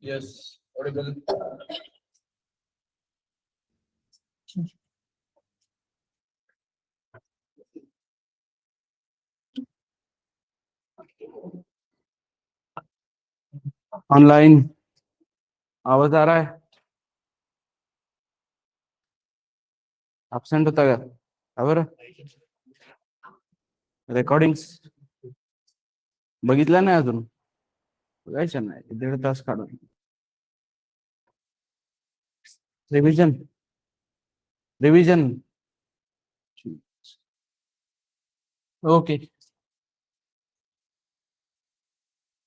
Yes, audible. Online आवाज आ रहा है? absent होता का खबर रेकॉर्डिंग्स बघितला नाही अजून? बघायचं नाही, 1.5 तास काढून revision revision. Okay.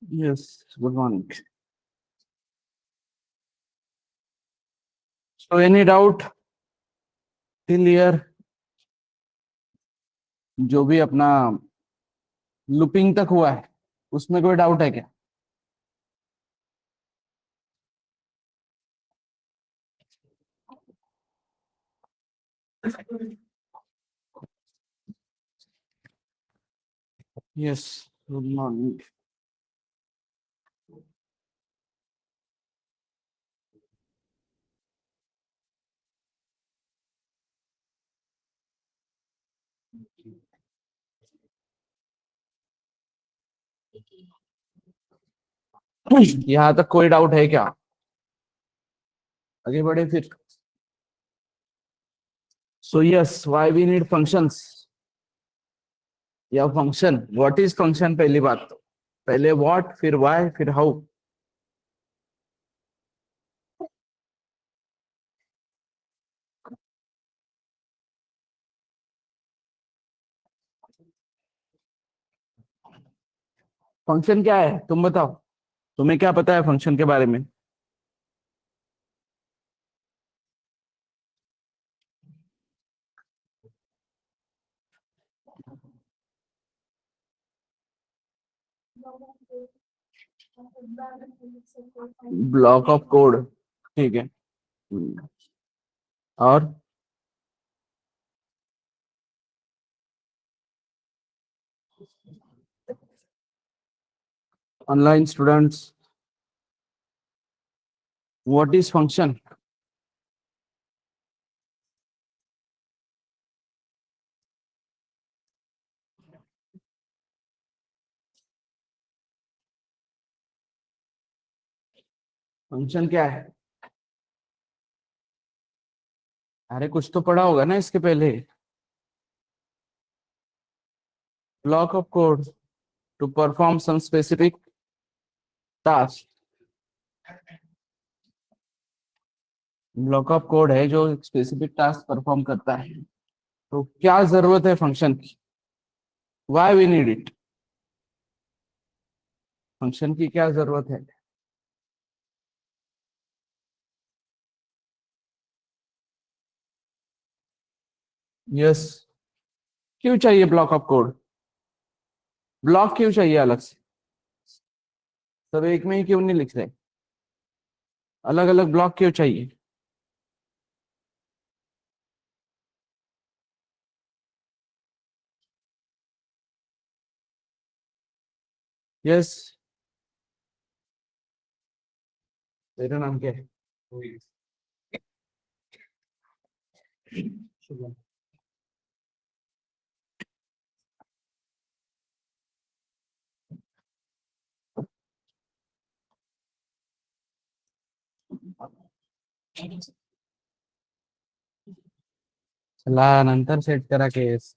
Yes, good morning. So any doubt till year? जो भी अपना लूपिंग तक हुआ है उसमें कोई डाउट है क्या? Yes, good morning. यहाँ तक कोई डाउट है क्या? आगे बढ़े फिर. So yes, why we need functions या फंक्शन. What is function? पहली बात तो पहले व्हाट, फिर व्हाई, फिर हाउ. फंक्शन क्या है तुम बताओ. तुम्हें क्या पता है फंक्शन के बारे में? Block of code. ठीक है. और online students, what is function? Function क्या है? अरे कुछ तो पढ़ा होगा ना इसके पहले. Block of code to perform some specific task. Block of code है जो स्पेसिफिक टास्क परफॉर्म करता है. तो क्या जरूरत है फंक्शन की? Why we need it? Function की क्या जरूरत है? यस. क्यों चाहिए ब्लॉक ऑफ कोड? ब्लॉक क्यों चाहिए अलग से? सब एक में ही क्यों नहीं लिख रहे? अलग अलग ब्लॉक क्यों चाहिए? यस. तेरा नाम क्या है? शुभम. चला नंतर सेट करा केस.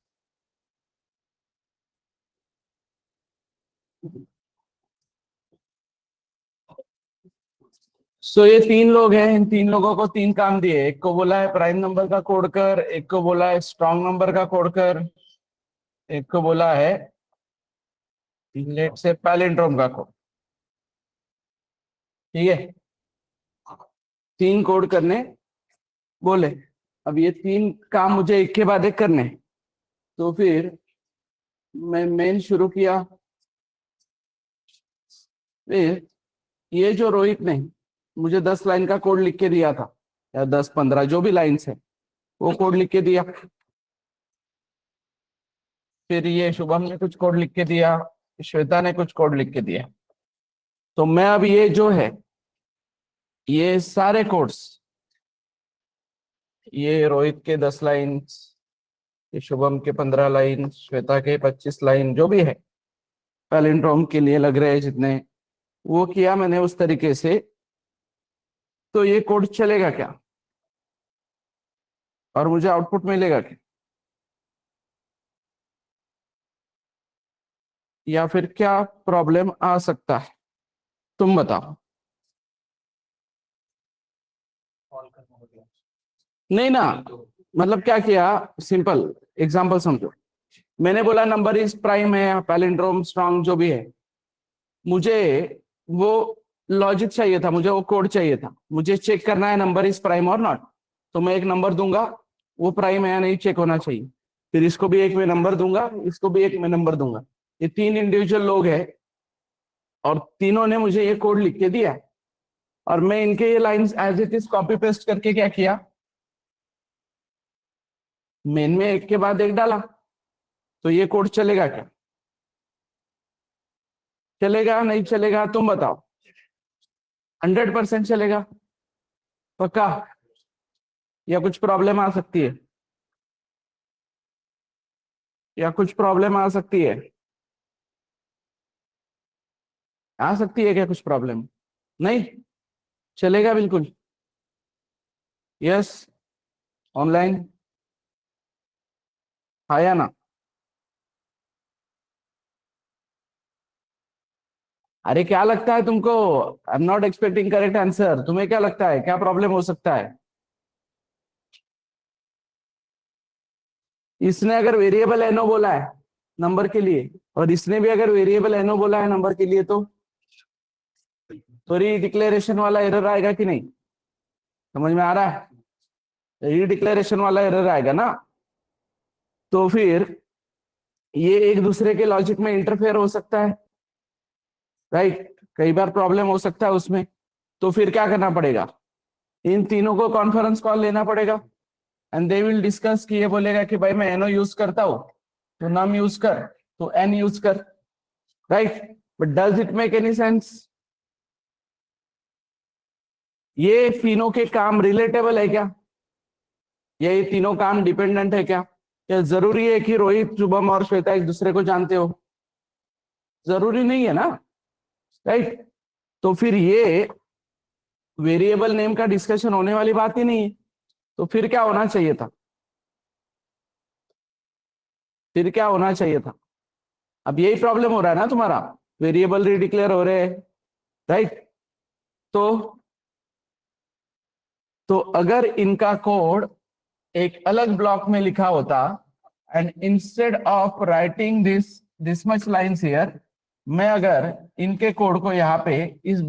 सो ये 3 लोग हैं. इन 3 लोगों को 3 काम दिए. एक को बोला है प्राइम नंबर का कोड कर, एक को बोला है स्ट्रॉन्ग नंबर का कोड कर, एक को बोला है लेट से पैलिंड्रोम का कोड. ठीक है. 3 कोड करने बोले. अब ये 3 काम मुझे एक के बाद एक करने. तो फिर मैं मेन शुरू किया. फिर ये जो रोहित ने मुझे 10 लाइन का कोड लिख के दिया था, या 10-15 जो भी लाइन्स है, वो कोड लिख के दिया. फिर ये शुभम ने कुछ कोड लिख के दिया, श्वेता ने कुछ कोड लिख के दिया. तो मैं अब ये जो है ये सारे कोड्स, ये रोहित के 10 लाइन, ये शुभम के 15 लाइन, श्वेता के 25 लाइन, जो भी है पैलिंड्रोम के लिए लग रहे हैं जितने, वो किया मैंने उस तरीके से। तो ये कोड चलेगा क्या और मुझे आउटपुट मिलेगा क्या, या फिर क्या प्रॉब्लम आ सकता है, तुम बताओ। नहीं ना, मतलब क्या किया, सिंपल एग्जांपल समझो। मैंने बोला नंबर इज प्राइम है, पैलिंड्रोम स्ट्रांग जो भी है, मुझे वो लॉजिक चाहिए था, मुझे वो कोड चाहिए था, मुझे चेक करना है नंबर इज प्राइम और नॉट। तो मैं एक नंबर दूंगा, वो प्राइम है या नहीं चेक होना चाहिए। फिर इसको भी एक में नंबर दूंगा, इसको भी एक में नंबर दूंगा। ये 3 इंडिविजुअल लोग हैं और तीनों ने मुझे ये कोड लिख के दिया है, और मैं इनके ये lines as it is copy paste करके क्या किया, मेन में एक के बाद एक डाला। तो ये कोड चलेगा क्या, चलेगा नहीं चलेगा तुम बताओ। 100% चलेगा, पक्का, या कुछ प्रॉब्लम आ सकती है, या कुछ प्रॉब्लम आ सकती है, आ सकती है क्या कुछ प्रॉब्लम, नहीं चलेगा बिल्कुल। यस, ऑनलाइन, आया ना। अरे क्या लगता है तुमको, I am not expecting correct answer, तुम्हें क्या लगता है क्या प्रॉब्लम हो सकता है। इसने अगर वेरिएबल एनो बोला है नंबर के लिए, और इसने भी अगर वेरिएबल एनो बोला है नंबर के लिए, तो री डिक्लेरेशन वाला एरर आएगा कि नहीं, समझ में आ रहा है, री डिक्लेरेशन वाला एरर आएगा ना। तो फिर ये एक दूसरे के लॉजिक में इंटरफेयर हो सकता है, राइट, कई बार प्रॉब्लम हो सकता है उसमें। तो फिर क्या करना पड़ेगा, इन तीनों को कॉन्फ्रेंस कॉल लेना पड़ेगा, एंड दे विल डिस्कस कि ये बोलेगा कि भाई मैं एनो यूज करता हूं, तो नम यूज कर, तो एन यूज कर, right. But does it make any sense, ये तीनों के काम रिलेटेबल है क्या, ये तीनों काम डिपेंडेंट है क्या जरूरी है कि रोहित शुभम और श्वेता एक दूसरे को जानते हो, जरूरी नहीं है ना, राइट। तो फिर ये वेरिएबल नेम का डिस्कशन होने वाली बात ही नहीं है। तो फिर क्या होना चाहिए था, फिर क्या होना चाहिए था, अब यही प्रॉब्लम हो रहा है ना तुम्हारा, वेरिएबल रीडिक्लेयर हो रहे हैं, राइट। तो अगर इनका कोड एक अलग ब्लॉक में लिखा होता, and instead of writing this much lines here, मैं अगर इनके कोड को यहाँ पे, इस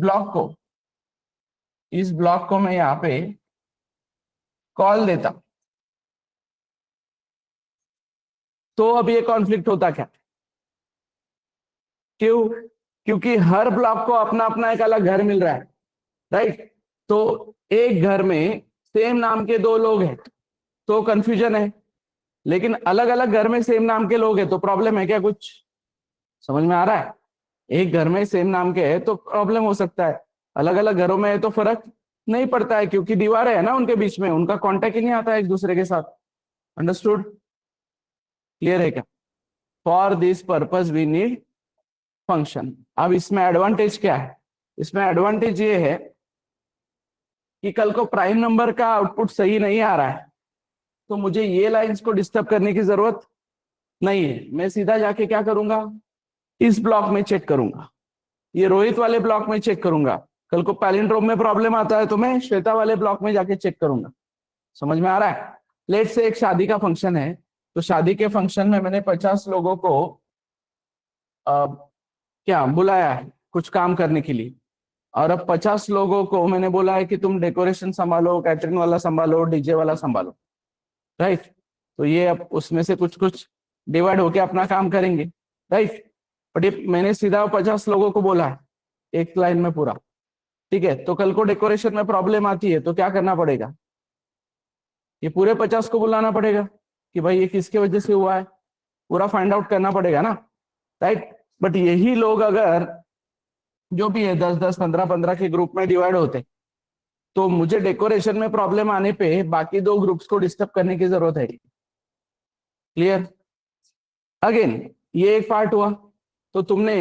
ब्लॉक को मैं यहाँ पे कॉल देता, तो अब ये कॉन्फ्लिक्ट होता क्या, क्यों, क्योंकि हर ब्लॉक को अपना अपना एक अलग घर मिल रहा है, राइट। तो एक घर में सेम नाम के 2 लोग हैं तो कंफ्यूजन है, लेकिन अलग अलग घर में सेम नाम के लोग हैं तो प्रॉब्लम है क्या कुछ, समझ में आ रहा है। एक घर में सेम नाम के है तो प्रॉब्लम हो सकता है, अलग अलग घरों में है तो फर्क नहीं पड़ता है, क्योंकि दीवारें है ना उनके बीच में, उनका कांटेक्ट ही नहीं आता है एक दूसरे के साथ। अंडरस्टूड, क्लियर है क्या। For this purpose we need function. अब इसमें एडवांटेज क्या है, इसमें एडवांटेज ये है कि कल को प्राइम नंबर का आउटपुट सही नहीं आ रहा है तो मुझे ये लाइंस को डिस्टर्ब करने की जरूरत नहीं है, मैं सीधा जाके क्या करूंगा, इस ब्लॉक में चेक करूंगा, ये रोहित वाले ब्लॉक में चेक करूंगा, कल को पैलिंड्रोम में प्रॉब्लम आता है तो मैं श्वेता वाले ब्लॉक में जाके चेक करूंगा। समझ में आ रहा है। लेट से एक शादी का फंक्शन है, तो शादी के फंक्शन में मैंने 50 लोगों को क्या बुलाया है कुछ काम करने के लिए, और अब 50 लोगों को मैंने बोला है कि तुम डेकोरेशन संभालो, कैटरिंग वाला संभालो, डीजे वाला संभालो, राइट। तो ये अब उसमें से कुछ कुछ डिवाइड होके अपना काम करेंगे, राइट। बट ये मैंने सीधा 50 लोगों को बोला है एक लाइन में पूरा, ठीक है। तो कल को डेकोरेशन में प्रॉब्लम आती है तो क्या करना पड़ेगा, ये पूरे 50 को बुलाना पड़ेगा कि भाई ये किसके वजह से हुआ है, पूरा फाइंड आउट करना पड़ेगा ना, राइट। बट यही लोग अगर जो भी है 10-10, 15-15 के ग्रुप में डिवाइड होते, तो मुझे डेकोरेशन में प्रॉब्लम आने पे बाकी दो ग्रुप्स को डिस्टर्ब करने की जरूरत है। क्लियर? अगेन ये एक पार्ट हुआ। तो तुमने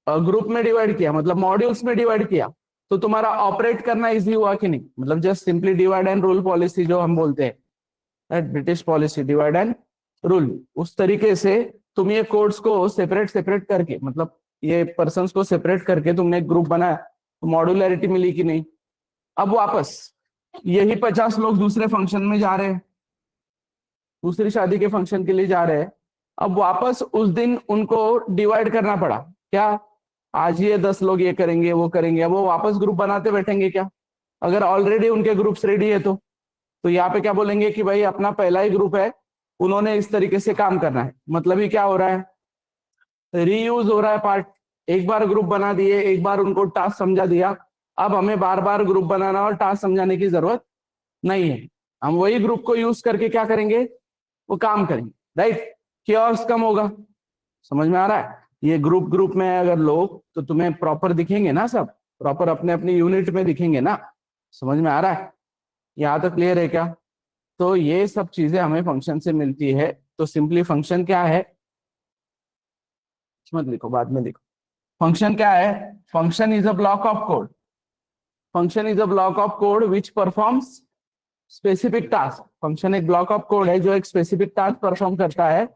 ग्रुप में डिवाइड किया, मतलब मॉड्यूल्स में डिवाइड किया, तो तुम्हारा ऑपरेट करना इजी हुआ कि नहीं? मतलब just simply divide and rule policy जो हम बोलते हैं, British policy divide and rule, उस तरीके से तुम ये कोड्स को सेपरेट सेपरेट करके, मतलब ये पर्सन्स को सेपरेट करके तुमने एक ग्रुप बनाया, तो मॉड्यूलैरिटी मिली कि नहीं? अब वापस यही 50 लोग दूसरे फंक्शन में जा रहे हैं, दूसरी शादी के फंक्शन के लिए जा रहे हैं। अब वापस उस दिन उनको डिवाइड करना पड़ा। क्या आज ये 10 लोग ये करेंगे वो करेंगे, अब वो वापस ग्रुप बनाते बैठेंगे क्या? अगर ऑलरेडी उनके ग्रुप्स रेडी है तो यहाँ पे क्या बोलेंगे कि भाई अपना पहला ही ग्रुप है, उन्होंने इस तरीके से काम करना है। मतलब ही क्या हो रहा है? रीयूज हो रहा है पार्ट। एक बार ग्रुप बना दिए, एक बार उनको टास्क समझा दिया, अब हमें बार बार ग्रुप बनाना और टास्क समझाने की जरूरत नहीं है। हम वही ग्रुप को यूज करके क्या करेंगे? वो काम करेंगे, राइट? कियोस्क कम होगा। समझ में आ रहा है? ये ग्रुप ग्रुप में अगर लोग तो तुम्हें प्रॉपर दिखेंगे ना, सब प्रॉपर अपने अपनी यूनिट में दिखेंगे ना। समझ में आ रहा है? यहाँ तो क्लियर है क्या? तो ये सब चीजें हमें फंक्शन से मिलती है। तो सिंपली फंक्शन क्या है, मत लिखो, बाद में लिखो। फंक्शन क्या है? Function is a block of code. Function is a block of code which performs specific task. Function एक ब्लॉक ऑफ कोड है जो एक स्पेसिफिक टास्क परफॉर्म करता है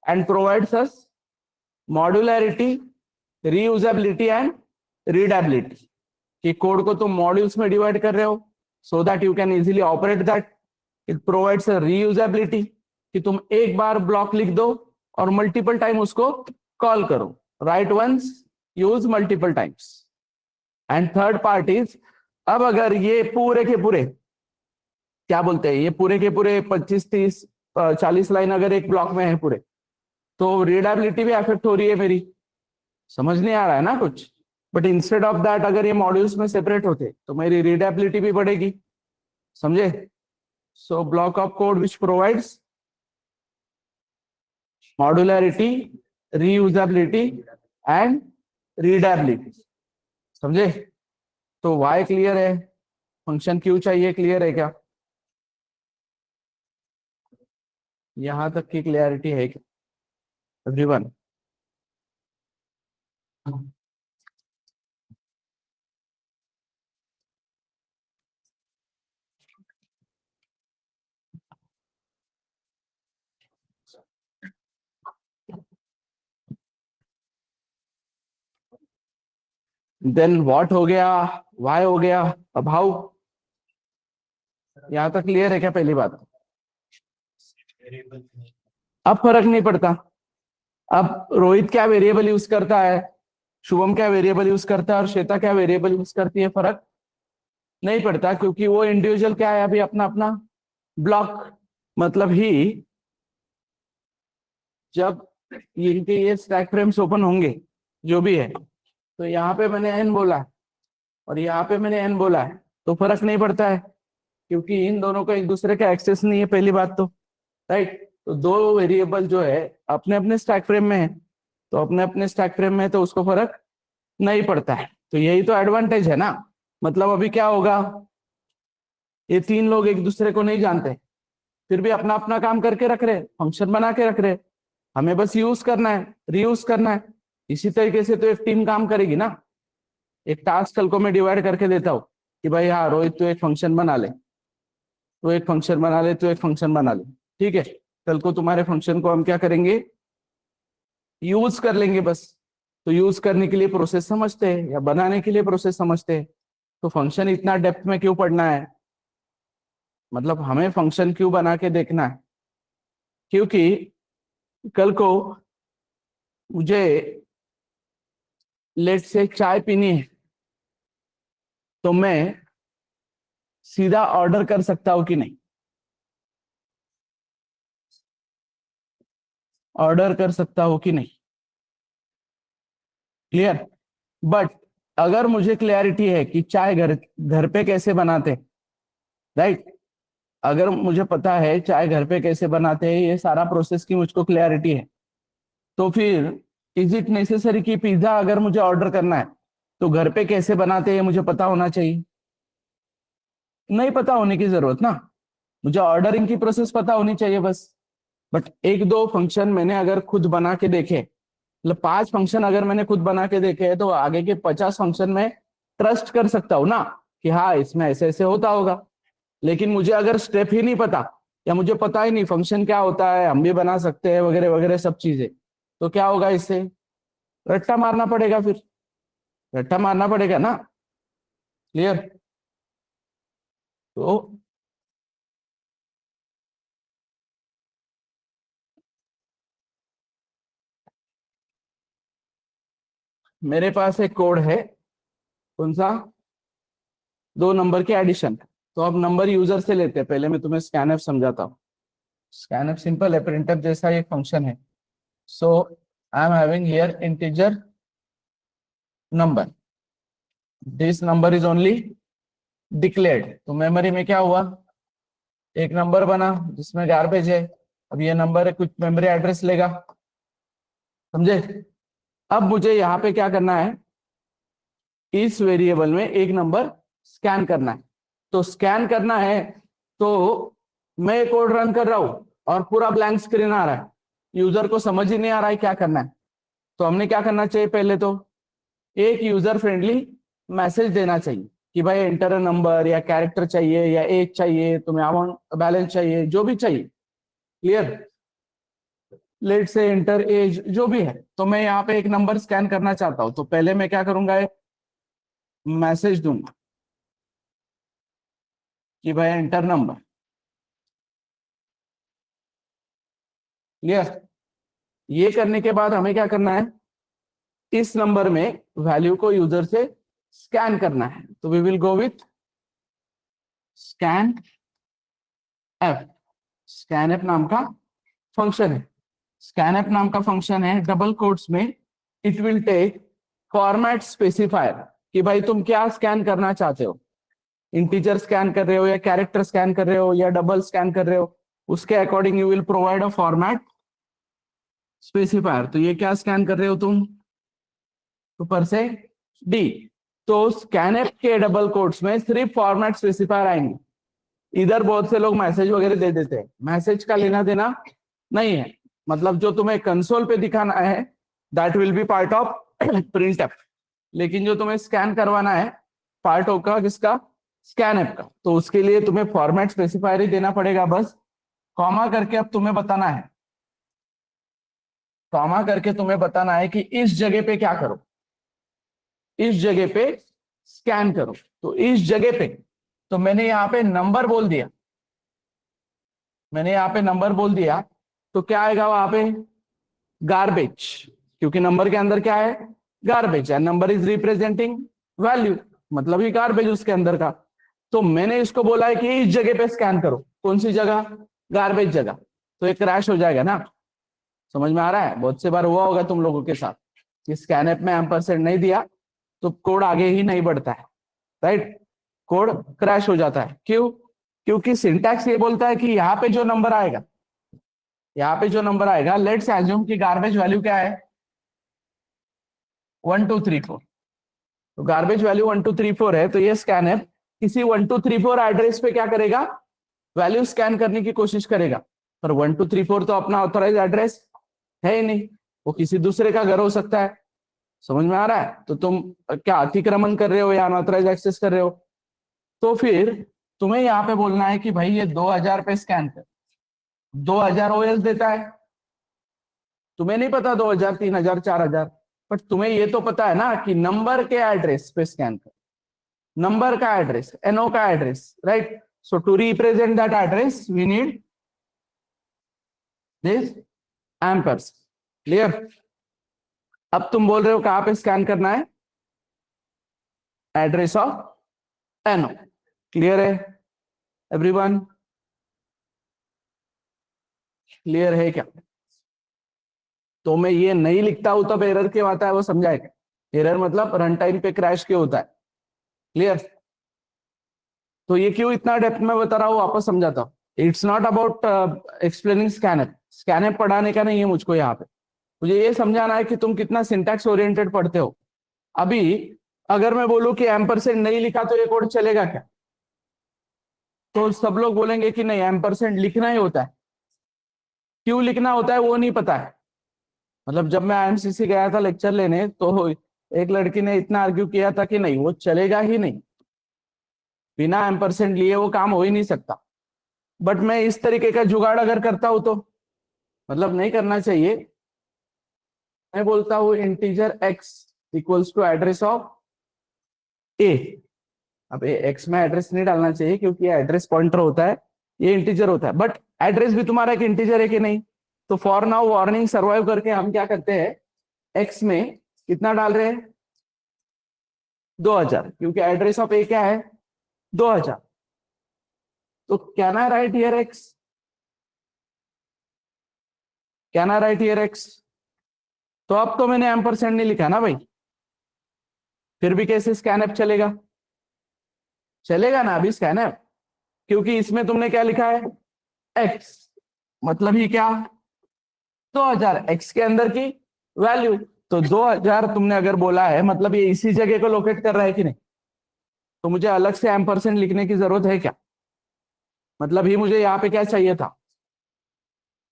and provides us modularity, reusability and readability. कि code को तुम modules में डिवाइड कर रहे हो so that you can easily operate that. It provides a reusability कि तुम एक बार ब्लॉक लिख दो और मल्टीपल टाइम उसको कॉल करो, right once use multiple times. And third part is, अब अगर ये पूरे के पूरे क्या बोलते हैं, ये पूरे के पूरे 25 30 40 लाइन अगर एक ब्लॉक में है पूरे, तो रीडेबिलिटी भी अफेक्ट हो रही है मेरी। समझ नहीं आ रहा है ना कुछ? बट इंस्टेड ऑफ दैट अगर ये मॉड्यूल्स में सेपरेट होते तो मेरी रीडेबिलिटी भी बढ़ेगी। समझे? So block of code which provides modularity, reusability and readability. समझे? तो वाई क्लियर है, फंक्शन क्यू चाहिए, क्लियर है क्या? यहां तक की क्लियरिटी है क्या एवरीवन? देन व्हाट हो गया, वाई हो गया, अब हाउ? यहां तक क्लियर है क्या पहली बात? अब फर्क नहीं पड़ता। अब रोहित क्या वेरिएबल यूज करता है, शुभम क्या वेरिएबल यूज करता है और श्वेता क्या वेरिएबल यूज करती है, फर्क नहीं पड़ता, क्योंकि वो इंडिविजुअल क्या है अभी अपना अपना ब्लॉक। मतलब ही जब इनके ये स्टैक फ्रेम्स ओपन होंगे जो भी है, तो यहाँ पे मैंने एन बोला है और यहाँ पे मैंने एन बोला है, तो फर्क नहीं पड़ता है, क्योंकि इन दोनों का एक दूसरे का एक्सेस नहीं है पहली बात तो, राइट? तो दो वेरिएबल जो है अपने अपने स्टैक फ्रेम में है, तो अपने अपने स्टैक फ्रेम में तो उसको फर्क नहीं पड़ता है। तो यही तो एडवांटेज है ना। मतलब अभी क्या होगा, ये तीन लोग एक दूसरे को नहीं जानते, फिर भी अपना अपना काम करके रख रहे, फंक्शन बना के रख रहे, हमें बस यूज करना है, रीयूज करना है। इसी तरीके से तो एक टीम काम करेगी ना। एक टास्क कल को मैं डिवाइड करके देता हूँ कि भाई हाँ रोहित, तू एक फंक्शन बना ले, तो एक फंक्शन बना ले, तो एक फंक्शन बना ले, ठीक है? कल को तुम्हारे फंक्शन को हम क्या करेंगे, यूज कर लेंगे बस। तो यूज करने के लिए प्रोसेस समझते हैं या बनाने के लिए प्रोसेस समझते हैं। तो फंक्शन इतना डेप्थ में क्यों पढ़ना है? मतलब हमें फंक्शन क्यों बना के देखना है? क्योंकि कल को मुझे लेट से चाय पीनी है, तो मैं सीधा ऑर्डर कर सकता हूं कि नहीं? ऑर्डर कर सकता हूं कि नहीं? क्लियर? बट अगर मुझे क्लैरिटी है कि चाय घर घर पे कैसे बनाते, राइट? अगर मुझे पता है चाय घर पे कैसे बनाते हैं, ये सारा प्रोसेस की मुझको क्लैरिटी है, तो फिर इज इट नेसेसरी कि पिज्जा अगर मुझे ऑर्डर करना है तो घर पे कैसे बनाते हैं मुझे पता होना चाहिए? नहीं पता होने की जरूरत ना, मुझे ऑर्डरिंग की प्रोसेस पता होनी चाहिए बस। बट एक दो फंक्शन मैंने अगर खुद बना के देखे, मतलब 5 फंक्शन अगर मैंने खुद बना के देखे हैं, तो आगे के 50 फंक्शन में ट्रस्ट कर सकता हूँ ना कि हाँ इसमें ऐसे ऐसे होता होगा। लेकिन मुझे अगर स्टेप ही नहीं पता, या मुझे पता ही नहीं फंक्शन क्या होता है, हम भी बना सकते हैं वगैरह वगैरह सब चीजें, तो क्या होगा इससे? रट्टा मारना पड़ेगा फिर, रट्टा मारना पड़ेगा ना। क्लियर? तो मेरे पास एक कोड है, कौन सा? 2 नंबर के एडिशन। तो अब नंबर यूजर से लेते हैं, पहले मैं तुम्हें स्कैनफ समझाता हूँ। स्कैनफ सिंपल है, प्रिंटफ जैसा एक फंक्शन है। So I am having here integer number, this number is only declared. तो मेमोरी में क्या हुआ, एक नंबर बना जिसमें गार्बेज है। अब ये नंबर कुछ मेमोरी एड्रेस लेगा, समझे? अब मुझे यहाँ पे क्या करना है, इस वेरिएबल में एक नंबर स्कैन करना है। तो स्कैन करना है, तो मैं कोड रन कर रहा हूं और पूरा ब्लैंक स्क्रीन आ रहा है, यूजर को समझ ही नहीं आ रहा है क्या करना है। तो हमने क्या करना चाहिए, पहले तो एक यूजर फ्रेंडली मैसेज देना चाहिए कि भाई एंटर अ नंबर, या कैरेक्टर चाहिए, या एज चाहिए, तुम्हें अमाउंट बैलेंस चाहिए, जो भी चाहिए। क्लियर? लेट से एंटर एज, जो भी है। तो मैं यहाँ पे एक नंबर स्कैन करना चाहता हूँ, तो पहले मैं क्या करूंगा, मैसेज दूंगा कि भाई एंटर नंबर। क्लियर? ये करने के बाद हमें क्या करना है, इस नंबर में वैल्यू को यूजर से स्कैन करना है। तो we will go with scanf. Scanf नाम का फंक्शन है, स्कैन एफ नाम का फंक्शन है, डबल कोट्स में it will take format specifier, कि भाई तुम क्या स्कैन करना चाहते हो, इंटीजर स्कैन कर रहे हो, या कैरेक्टर स्कैन कर रहे हो, या डबल स्कैन कर रहे हो, उसके according you will provide a format specifier. तो ये क्या स्कैन कर रहे हो तुम, ऊपर से डी। तो स्कैनएफ के डबल कोट्स में सिर्फ फॉर्मेट स्पेसिफायर आएंगे। इधर बहुत से लोग मैसेज वगैरह दे देते हैं, मैसेज का लेना देना नहीं है। मतलब जो तुम्हें कंसोल पे दिखाना है that will be part of printf, लेकिन जो तुम्हें स्कैन करवाना है पार्ट होगा किसका, स्कैनएफ का। तो उसके लिए तुम्हें फॉर्मेट स्पेसिफायर ही देना पड़ेगा बस। कॉमा करके अब तुम्हें बताना है, कॉमा करके तुम्हें बताना है कि इस जगह पे क्या करो, इस जगह पे स्कैन करो। तो इस जगह पे, तो मैंने यहाँ पे नंबर बोल दिया, मैंने यहाँ पे नंबर बोल दिया, तो क्या आएगा वहां पे, गार्बेज। क्योंकि नंबर के अंदर क्या है, गार्बेज है, नंबर इज रिप्रेजेंटिंग वैल्यू, मतलब ही गार्बेज उसके अंदर का। तो मैंने इसको बोला है कि इस जगह पे स्कैन करो, कौन सी जगह, गार्बेज जगह। तो ये क्रैश हो जाएगा ना, समझ में आ रहा है? बहुत से बार हुआ होगा तुम लोगों के साथ कि स्कैन ऐप में एम्परसेंड नहीं दिया तो कोड आगे ही नहीं बढ़ता है, राइट? कोड क्रैश हो जाता है, क्यों? क्योंकि सिंटैक्स ये बोलता है कि यहाँ पे जो नंबर आएगा, यहाँ पे जो नंबर आएगा, लेट्स एज्यूम कि गार्बेज वैल्यू क्या है, 1234। तो गार्बेज वैल्यू 1234 है, तो ये स्कैन ऐप किसी 1234 एड्रेस पे क्या करेगा, वैल्यू स्कैन करने की कोशिश करेगा। पर 1234 तो अपना ऑथोराइज एड्रेस है ही नहीं, वो किसी दूसरे का घर हो सकता है। समझ में आ रहा है? तो तुम क्या अतिक्रमण कर रहे हो या अनऑथराइज एक्सेस कर रहे हो? तो फिर तुम्हें यहाँ पे बोलना है कि भाई ये 2000 पे स्कैन कर। 2000 ओएस देता है, तुम्हें नहीं पता 2000 3000 4000, बट तुम्हें ये तो पता है ना कि नंबर के एड्रेस पे स्कैन कर, नंबर का एड्रेस, एनओ का address, right? So to represent that address we need this ampersand. Clear? अब तुम बोल रहे हो कहां पे स्कैन करना है, एड्रेस ऑफ एनओ। क्लियर है एवरीवन? क्लियर है क्या? तो मैं ये नहीं लिखता हूं तब एरर क्यों आता है वो समझाएगा। एरर मतलब रन टाइम पे क्रैश क्यों होता है। क्लियर? तो ये क्यों इतना डेप्थ में बता रहा हूँ, वापस समझाता हूँ। It's not about explaining scanner, scanner पढ़ाने का नहीं है मुझको यहाँ पे। मुझे ये समझाना है कि तुम कितना सिंटैक्स ओरिएंटेड पढ़ते हो। अभी अगर मैं बोलूं कि एम्परसेंड नहीं लिखा तो ये कोड चलेगा क्या? तो सब लोग बोलेंगे कि नहीं एम्परसेंड लिखना ही होता है। क्यों लिखना होता है वो नहीं पता है। मतलब जब मैं आईएमसीसी गया था लेक्चर लेने तो एक लड़की ने इतना आर्ग्यू किया था कि नहीं वो चलेगा ही नहीं, बिना एम्परसेंड लिए वो काम हो ही नहीं सकता। बट मैं इस तरीके का जुगाड़ अगर करता हूं तो मतलब नहीं करना चाहिए। मैं बोलता हूँ integer x equals to address of A. अब एक्स में एड्रेस नहीं डालना चाहिए क्योंकि ये एड्रेस पॉइंटर होता है, ये इंटीजर होता है, बट एड्रेस भी तुम्हारा एक इंटीजर है कि नहीं। तो फॉर नाउ वार्निंग सर्वाइव करके हम क्या करते हैं, एक्स में कितना डाल रहे हैं 2000, क्योंकि एड्रेस ऑफ ए क्या है 2000। तो can I right here x, can I right here x. तो अब तो मैंने एम्परसेंड नहीं लिखा ना भाई, फिर भी कैसे स्कैनएप चलेगा, चलेगा ना अभी स्कैनएप, क्योंकि इसमें तुमने क्या लिखा है एक्स, मतलब ही क्या 2000 एक्स के अंदर की वैल्यू। तो 2000 तुमने अगर बोला है मतलब ये इसी जगह को लोकेट कर रहा है कि नहीं, तो मुझे अलग से एम्परसेंड लिखने की जरूरत है क्या। मतलब ही मुझे यहाँ पे क्या चाहिए था,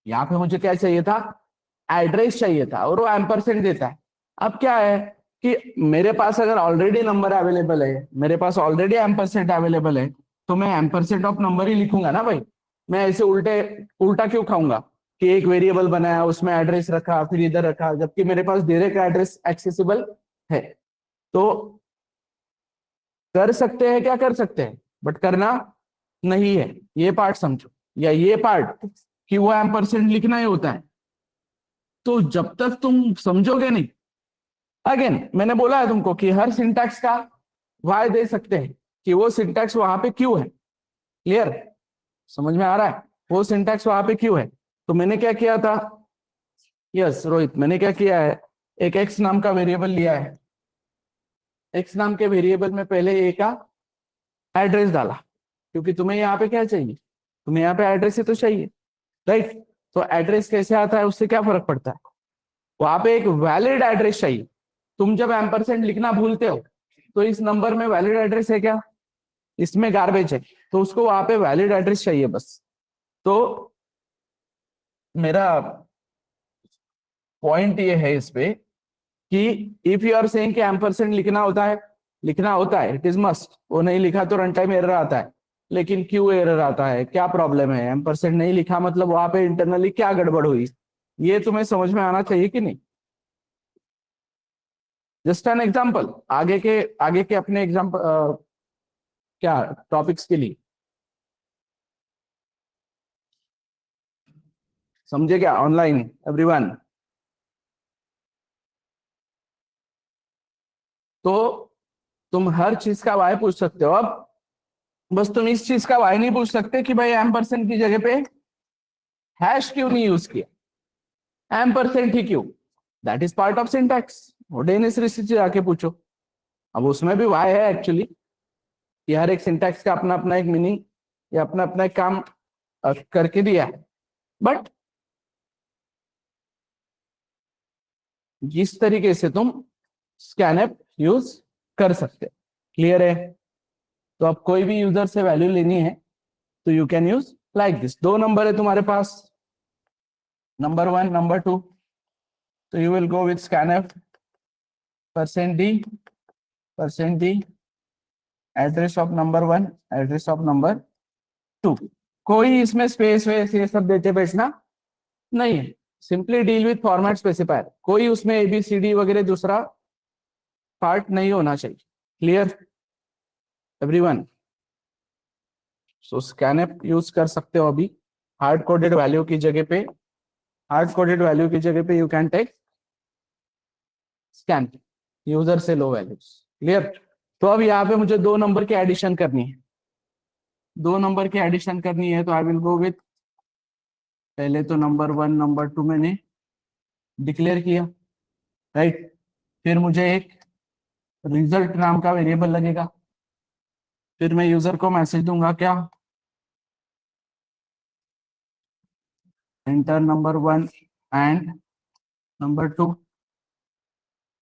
यहाँ पे मुझे क्या चाहिए था एड्रेस चाहिए था, और वो एम्परसेंड देता है। अब क्या है कि मेरे पास अगर ऑलरेडी नंबर अवेलेबल है, मेरे पास ऑलरेडी एम्परसेंड अवेलेबल है, तो मैं एम्परसेंड ऑफ नंबर ही लिखूंगा ना भाई। मैं ऐसे उल्टा क्यों खाऊंगा कि एक वेरिएबल बनाया उसमें एड्रेस रखा फिर इधर रखा, जबकि मेरे पास डायरेक्ट एड्रेस एक्सेसिबल है। तो कर सकते हैं क्या, कर सकते हैं, बट करना नहीं है, ये पार्ट समझो, या ये पार्ट कि वो एम्परसेंड लिखना ही होता है। तो जब तक तुम समझोगे नहीं, अगेन मैंने बोला है तुमको कि हर सिंटैक्स का वाई दे सकते हैं कि वो सिंटैक्स वहां पे क्यों है। क्लियर, समझ में आ रहा है वो सिंटैक्स वहां पे क्यों है। तो मैंने क्या किया था, यस रोहित, मैंने क्या किया है, एक एक्स नाम का वेरिएबल लिया है, एक्स नाम के वेरिएबल में पहले ए का एड्रेस डाला, क्योंकि तुम्हें यहाँ पे क्या चाहिए, तुम्हें यहाँ पे एड्रेस ही तो चाहिए, राइट। तो एड्रेस कैसे आता है उससे क्या फर्क पड़ता है, वहां पे एक वैलिड एड्रेस चाहिए। तुम जब एम्परसेंड लिखना भूलते हो तो इस नंबर में वैलिड एड्रेस है क्या, इसमें गार्बेज है, तो उसको वहां पे वैलिड एड्रेस चाहिए बस। तो मेरा पॉइंट ये है इस पे कि इफ यू आर सेइंग कि एम्परसेंड लिखना होता है इट इज मस्ट, वो नहीं लिखा तो रन टाइम एरर आता है। लेकिन क्यों एरर आता है, क्या प्रॉब्लम है, एम्परसेंड नहीं लिखा मतलब वहां पे इंटरनली क्या गड़बड़ हुई, ये तुम्हें समझ में आना चाहिए कि नहीं। जस्ट एन एग्जाम्पल, आगे के अपने एग्जाम्पल क्या टॉपिक्स के लिए, समझे क्या ऑनलाइन एवरीवन। तो तुम हर चीज का वाई पूछ सकते हो। अब बस तुम इस चीज का वाई नहीं पूछ सकते कि भाई एम परसेंट की जगह पे हैश क्यों नहीं यूज किया, एम परसेंट ही क्यों, that is part of syntax, वो डेनिस ऋषि से जाके पूछो। अब उसमें भी वाई है एक्चुअली, कि हर एक सिंटैक्स का अपना अपना एक मीनिंग या अपना अपना एक काम करके दिया है। बट इस तरीके से तुम स्कैनएप यूज कर सकते, क्लियर है। तो अब कोई भी यूजर से वैल्यू लेनी है तो you can use like this. दो नंबर है तुम्हारे पास, नंबर 1 नंबर 2, तो you will go with scanf %d address of number 1 address of number 2। कोई इसमें स्पेस वेस ये सब देते बैठना नहीं है, simply deal with format specifier, कोई उसमें ABCD वगैरह दूसरा पार्ट नहीं होना चाहिए। Clear everyone. So scanf use कर सकते हो अभी हार्ड कोडेड वैल्यू की जगह पे, हार्ड कोडेड वैल्यू की जगह पे you can take scan user से लो वैल्यूज। क्लियर। तो अब यहाँ पे मुझे दो नंबर की एडिशन करनी है, दो नंबर की एडिशन करनी है, तो आई विल गो विथ, पहले तो नंबर 1 नंबर 2 मैंने डिक्लेयर किया, राइट। फिर मुझे एक रिजल्ट नाम का वेरिएबल लगेगा, फिर मैं यूजर को मैसेज दूंगा क्या, एंटर नंबर 1 एंड नंबर 2।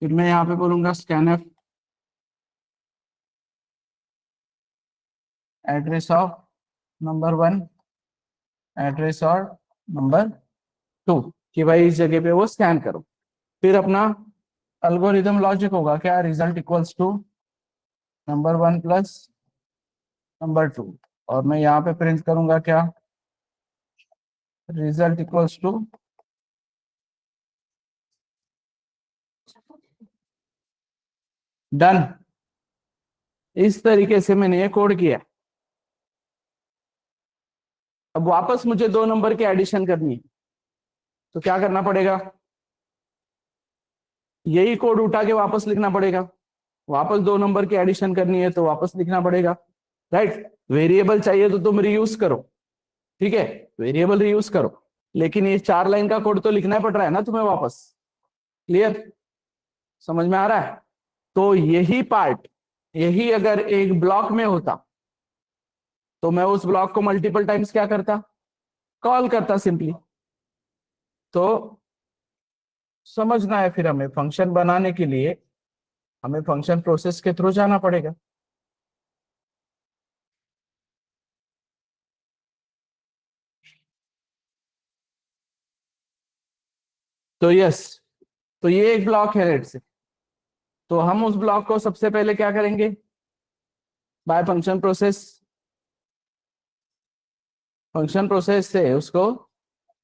फिर मैं यहाँ पे बोलूंगा scanf address of number 1 address और नंबर 2 कि भाई इस जगह पे वो स्कैन करो। फिर अपना अल्गोरिदम लॉजिक होगा क्या, result equals to number 1 plus number 2, और मैं यहाँ पे प्रिंट करूंगा क्या, रिजल्ट इक्वल्स टू डन। इस तरीके से मैंने ये कोड किया। अब वापस मुझे 2 नंबर की एडिशन करनी है, तो क्या करना पड़ेगा, यही कोड उठा के वापस लिखना पड़ेगा। वापस 2 नंबर की एडिशन करनी है तो वापस लिखना पड़ेगा, राइट। वेरिएबल चाहिए तो तुम रीयूज करो, ठीक है, वेरिएबल रीयूज करो, लेकिन ये 4 लाइन का कोड तो लिखना पड़ रहा है ना तुम्हें वापस। क्लियर, समझ में आ रहा है। तो यही पार्ट, यही अगर एक ब्लॉक में होता तो मैं उस ब्लॉक को मल्टीपल टाइम्स क्या करता, कॉल करता सिंपली। तो समझना है, फिर हमें फंक्शन बनाने के लिए हमें फंक्शन प्रोसेस के थ्रू जाना पड़ेगा। तो यस, तो ये एक ब्लॉक है लेट से, तो हम उस ब्लॉक को सबसे पहले क्या करेंगे, by function process, function process से उसको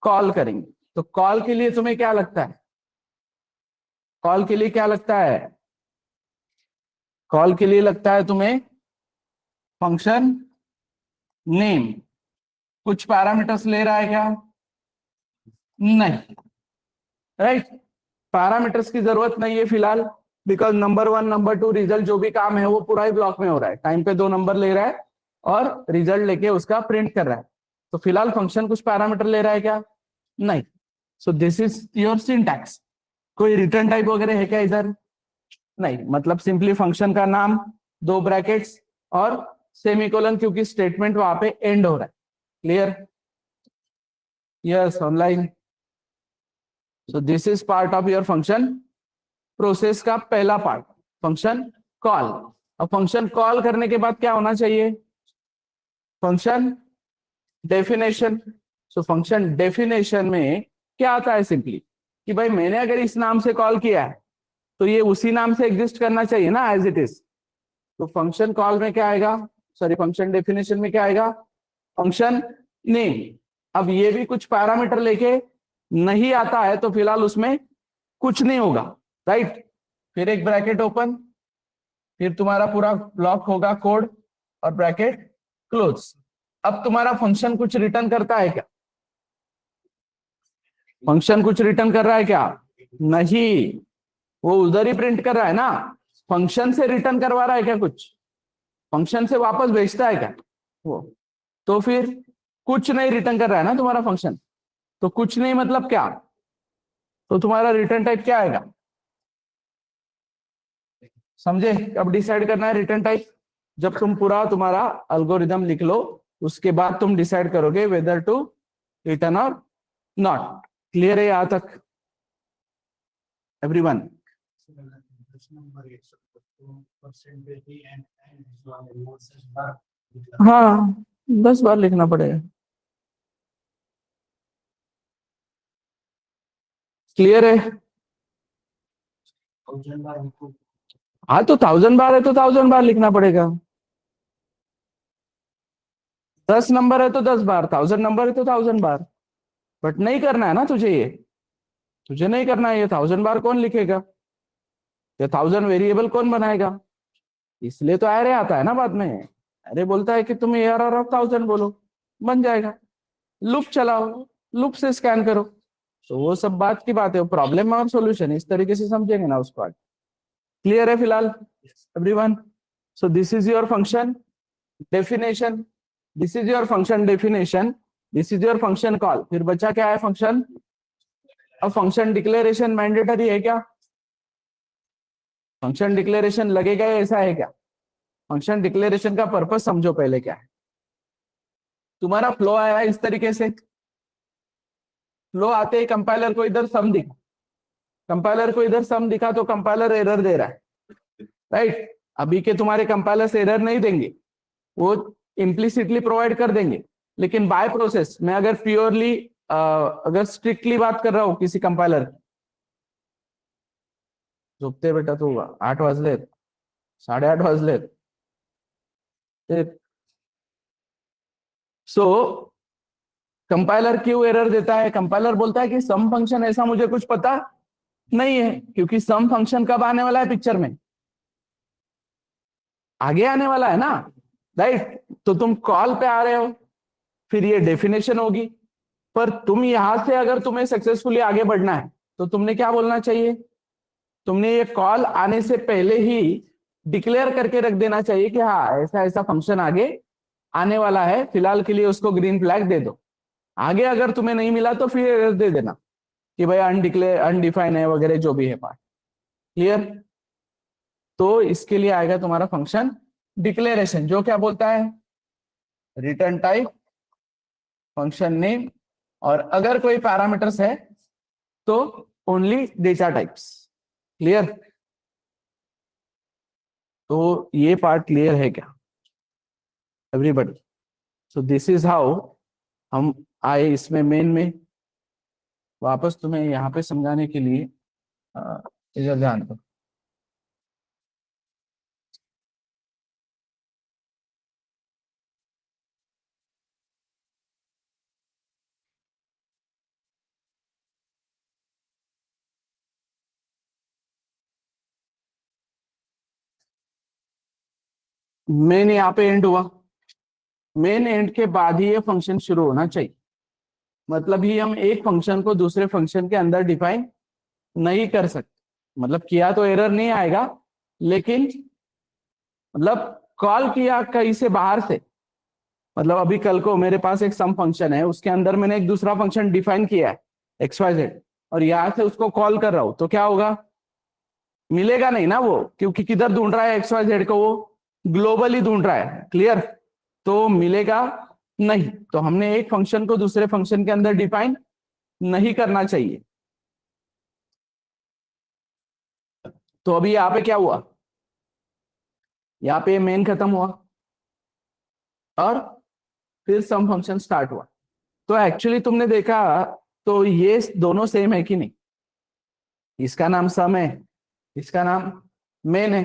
कॉल करेंगे। तो कॉल के लिए तुम्हें क्या लगता है, कॉल के लिए क्या लगता है, कॉल के लिए लगता है तुम्हें फंक्शन नेम। कुछ पैरामीटर्स ले रहा है क्या, नहीं, राइट। पैरामीटर्स की जरूरत नहीं है फिलहाल, बिकॉज नंबर 1 नंबर 2 रिजल्ट जो भी काम है वो पूरा ही ब्लॉक में हो रहा है, टाइम पे 2 नंबर ले रहा है और रिजल्ट लेके उसका प्रिंट कर रहा है। तो फिलहाल फंक्शन कुछ पैरामीटर ले रहा है क्या, नहीं। So this is your syntax. कोई रिटर्न टाइप वगैरह है क्या इधर, नहीं, मतलब सिंपली फंक्शन का नाम, 2 ब्रैकेट्स और सेमीकोलन, क्योंकि स्टेटमेंट वहां पे एंड हो रहा है। Clear, yes online. So this is part of your function process का पहला पार्ट, फंक्शन कॉल। अब फंक्शन कॉल करने के बाद क्या होना चाहिए, function definition. So function definition में क्या आता है, सिंपली कि भाई मैंने अगर इस नाम से कॉल किया है तो ये उसी नाम से एग्जिस्ट करना चाहिए ना, एज इट इज। तो फंक्शन कॉल में क्या आएगा, सॉरी फंक्शन डेफिनेशन में क्या आएगा, फंक्शन नेम। अब ये भी कुछ पैरामीटर लेके नहीं आता है तो फिलहाल उसमें कुछ नहीं होगा, राइट। फिर एक ब्रैकेट ओपन, फिर तुम्हारा पूरा ब्लॉक होगा कोड और ब्रैकेट क्लोज। अब तुम्हारा फंक्शन कुछ रिटर्न करता है क्या, फंक्शन कुछ रिटर्न कर रहा है क्या, नहीं, वो उधर ही प्रिंट कर रहा है ना। फंक्शन से रिटर्न करवा रहा है क्या कुछ, फंक्शन से वापस भेजता है क्या वो, तो फिर कुछ नहीं रिटर्न कर रहा है ना तुम्हारा फंक्शन। तो कुछ नहीं मतलब क्या, तो तुम्हारा रिटर्न टाइप क्या आएगा, समझे। अब डिसाइड करना है रिटर्न टाइप, जब तुम पूरा तुम्हारा अल्गोरिदम लिख लो उसके बाद तुम डिसाइड करोगे वेदर टू रिटर्न और नॉट। क्लियर है यहाँ तक एवरीवन। हाँ 10 बार लिखना पड़ेगा। क्लियर है, हाँ तो 1000 बार है तो 1000 बार लिखना पड़ेगा। 10 नंबर है तो 10 बार, 1000 नंबर है तो 1000 बार। बट नहीं करना है ना तुझे ये, तुझे नहीं करना है ये, 1000 बार कौन लिखेगा, ये 1000 वेरिएबल कौन बनाएगा। इसलिए तो एरे आता है ना बाद में, एरे बोलता है कि तुम ARR ऑफ 1000 बोलो, बन जाएगा। लूप चलाओ, लूप से स्कैन करो। तो वो सब बात की बात है, प्रॉब्लम और सॉल्यूशन इस तरीके से समझेंगे ना उसको। क्लियर है फिलहाल everyone. So this is your function definition, this is your function definition, this is your function call. फिर बचा क्या है, फंक्शन। अब फंक्शन डिक्लेरेशन मैंडेटरी है क्या, फंक्शन डिक्लेरेशन लगेगा या ऐसा है क्या, फंक्शन डिक्लेरेशन का पर्पस समझो पहले क्या है। तुम्हारा फ्लो आया है इस तरीके से, फ्लो आते ही कंपाइलर को इधर सम दिखा, कंपाइलर को इधर सम दिखा तो कंपाइलर एरर दे रहा है, राइट। अभी के तुम्हारे कंपाइलर्स एरर नहीं देंगे, वो इम्प्लिसिटली प्रोवाइड कर देंगे, लेकिन बाय प्रोसेस मैं अगर प्योरली अगर स्ट्रिक्टली बात कर रहा हूं किसी कंपाइलर, झुकते बेटा तू 8 वाजले, 8:30 वाजले, सो कंपाइलर क्यों एरर देता है? कंपाइलर बोलता है कि सम फंक्शन ऐसा मुझे कुछ पता नहीं है, क्योंकि सम फंक्शन कब आने वाला है पिक्चर में? आगे आने वाला है ना, राइट? तो तुम कॉल पे आ रहे हो, फिर ये डेफिनेशन होगी, पर तुम यहां से अगर तुम्हें सक्सेसफुली आगे बढ़ना है तो तुमने क्या बोलना चाहिए? तुमने ये कॉल आने से पहले ही डिक्लेयर करके रख देना चाहिए कि हाँ ऐसा ऐसा फंक्शन आगे आने वाला है, फिलहाल के लिए उसको ग्रीन फ्लैग दे दो। आगे अगर तुम्हें नहीं मिला तो फिर एरर दे देना कि भाई अनडिक्लेयर अनडिफाइन है वगैरह जो भी है पार्ट। क्लियर? तो इसके लिए आएगा तुम्हारा फंक्शन डिक्लेरेशन, जो क्या बोलता है? रिटर्न टाइप, फंक्शन नेम, और अगर कोई पैरामीटर्स है तो ओनली डेटा टाइप्स। क्लियर? तो ये पार्ट क्लियर है क्या everybody? So this is how हम आए इसमें मेन में। वापस तुम्हें यहाँ पे समझाने के लिए इधर ध्यान दो। मेन यहाँ पे एंड हुआ, मेन एंड के बाद ही ये फंक्शन शुरू होना चाहिए। मतलब ही हम एक फंक्शन को दूसरे फंक्शन के अंदर डिफाइन नहीं कर सकते। मतलब किया तो एरर नहीं आएगा, लेकिन मतलब कॉल किया कहीं से बाहर से, मतलब अभी कल को मेरे पास एक सम फंक्शन है, उसके अंदर मैंने एक दूसरा फंक्शन डिफाइन किया है XYZ, और यहां से उसको कॉल कर रहा हूं, तो क्या होगा? मिलेगा नहीं ना वो, क्योंकि किधर ढूंढ रहा है XYZ को? वो ग्लोबली ढूंढ रहा है। क्लियर? तो मिलेगा नहीं। तो हमने एक फंक्शन को दूसरे फंक्शन के अंदर डिफाइन नहीं करना चाहिए। तो अभी यहाँ पे क्या हुआ? यहाँ पे मेन खत्म हुआ और फिर सम फंक्शन स्टार्ट हुआ। तो एक्चुअली तुमने देखा तो ये दोनों सेम है कि नहीं? इसका नाम सम है, इसका नाम मेन है,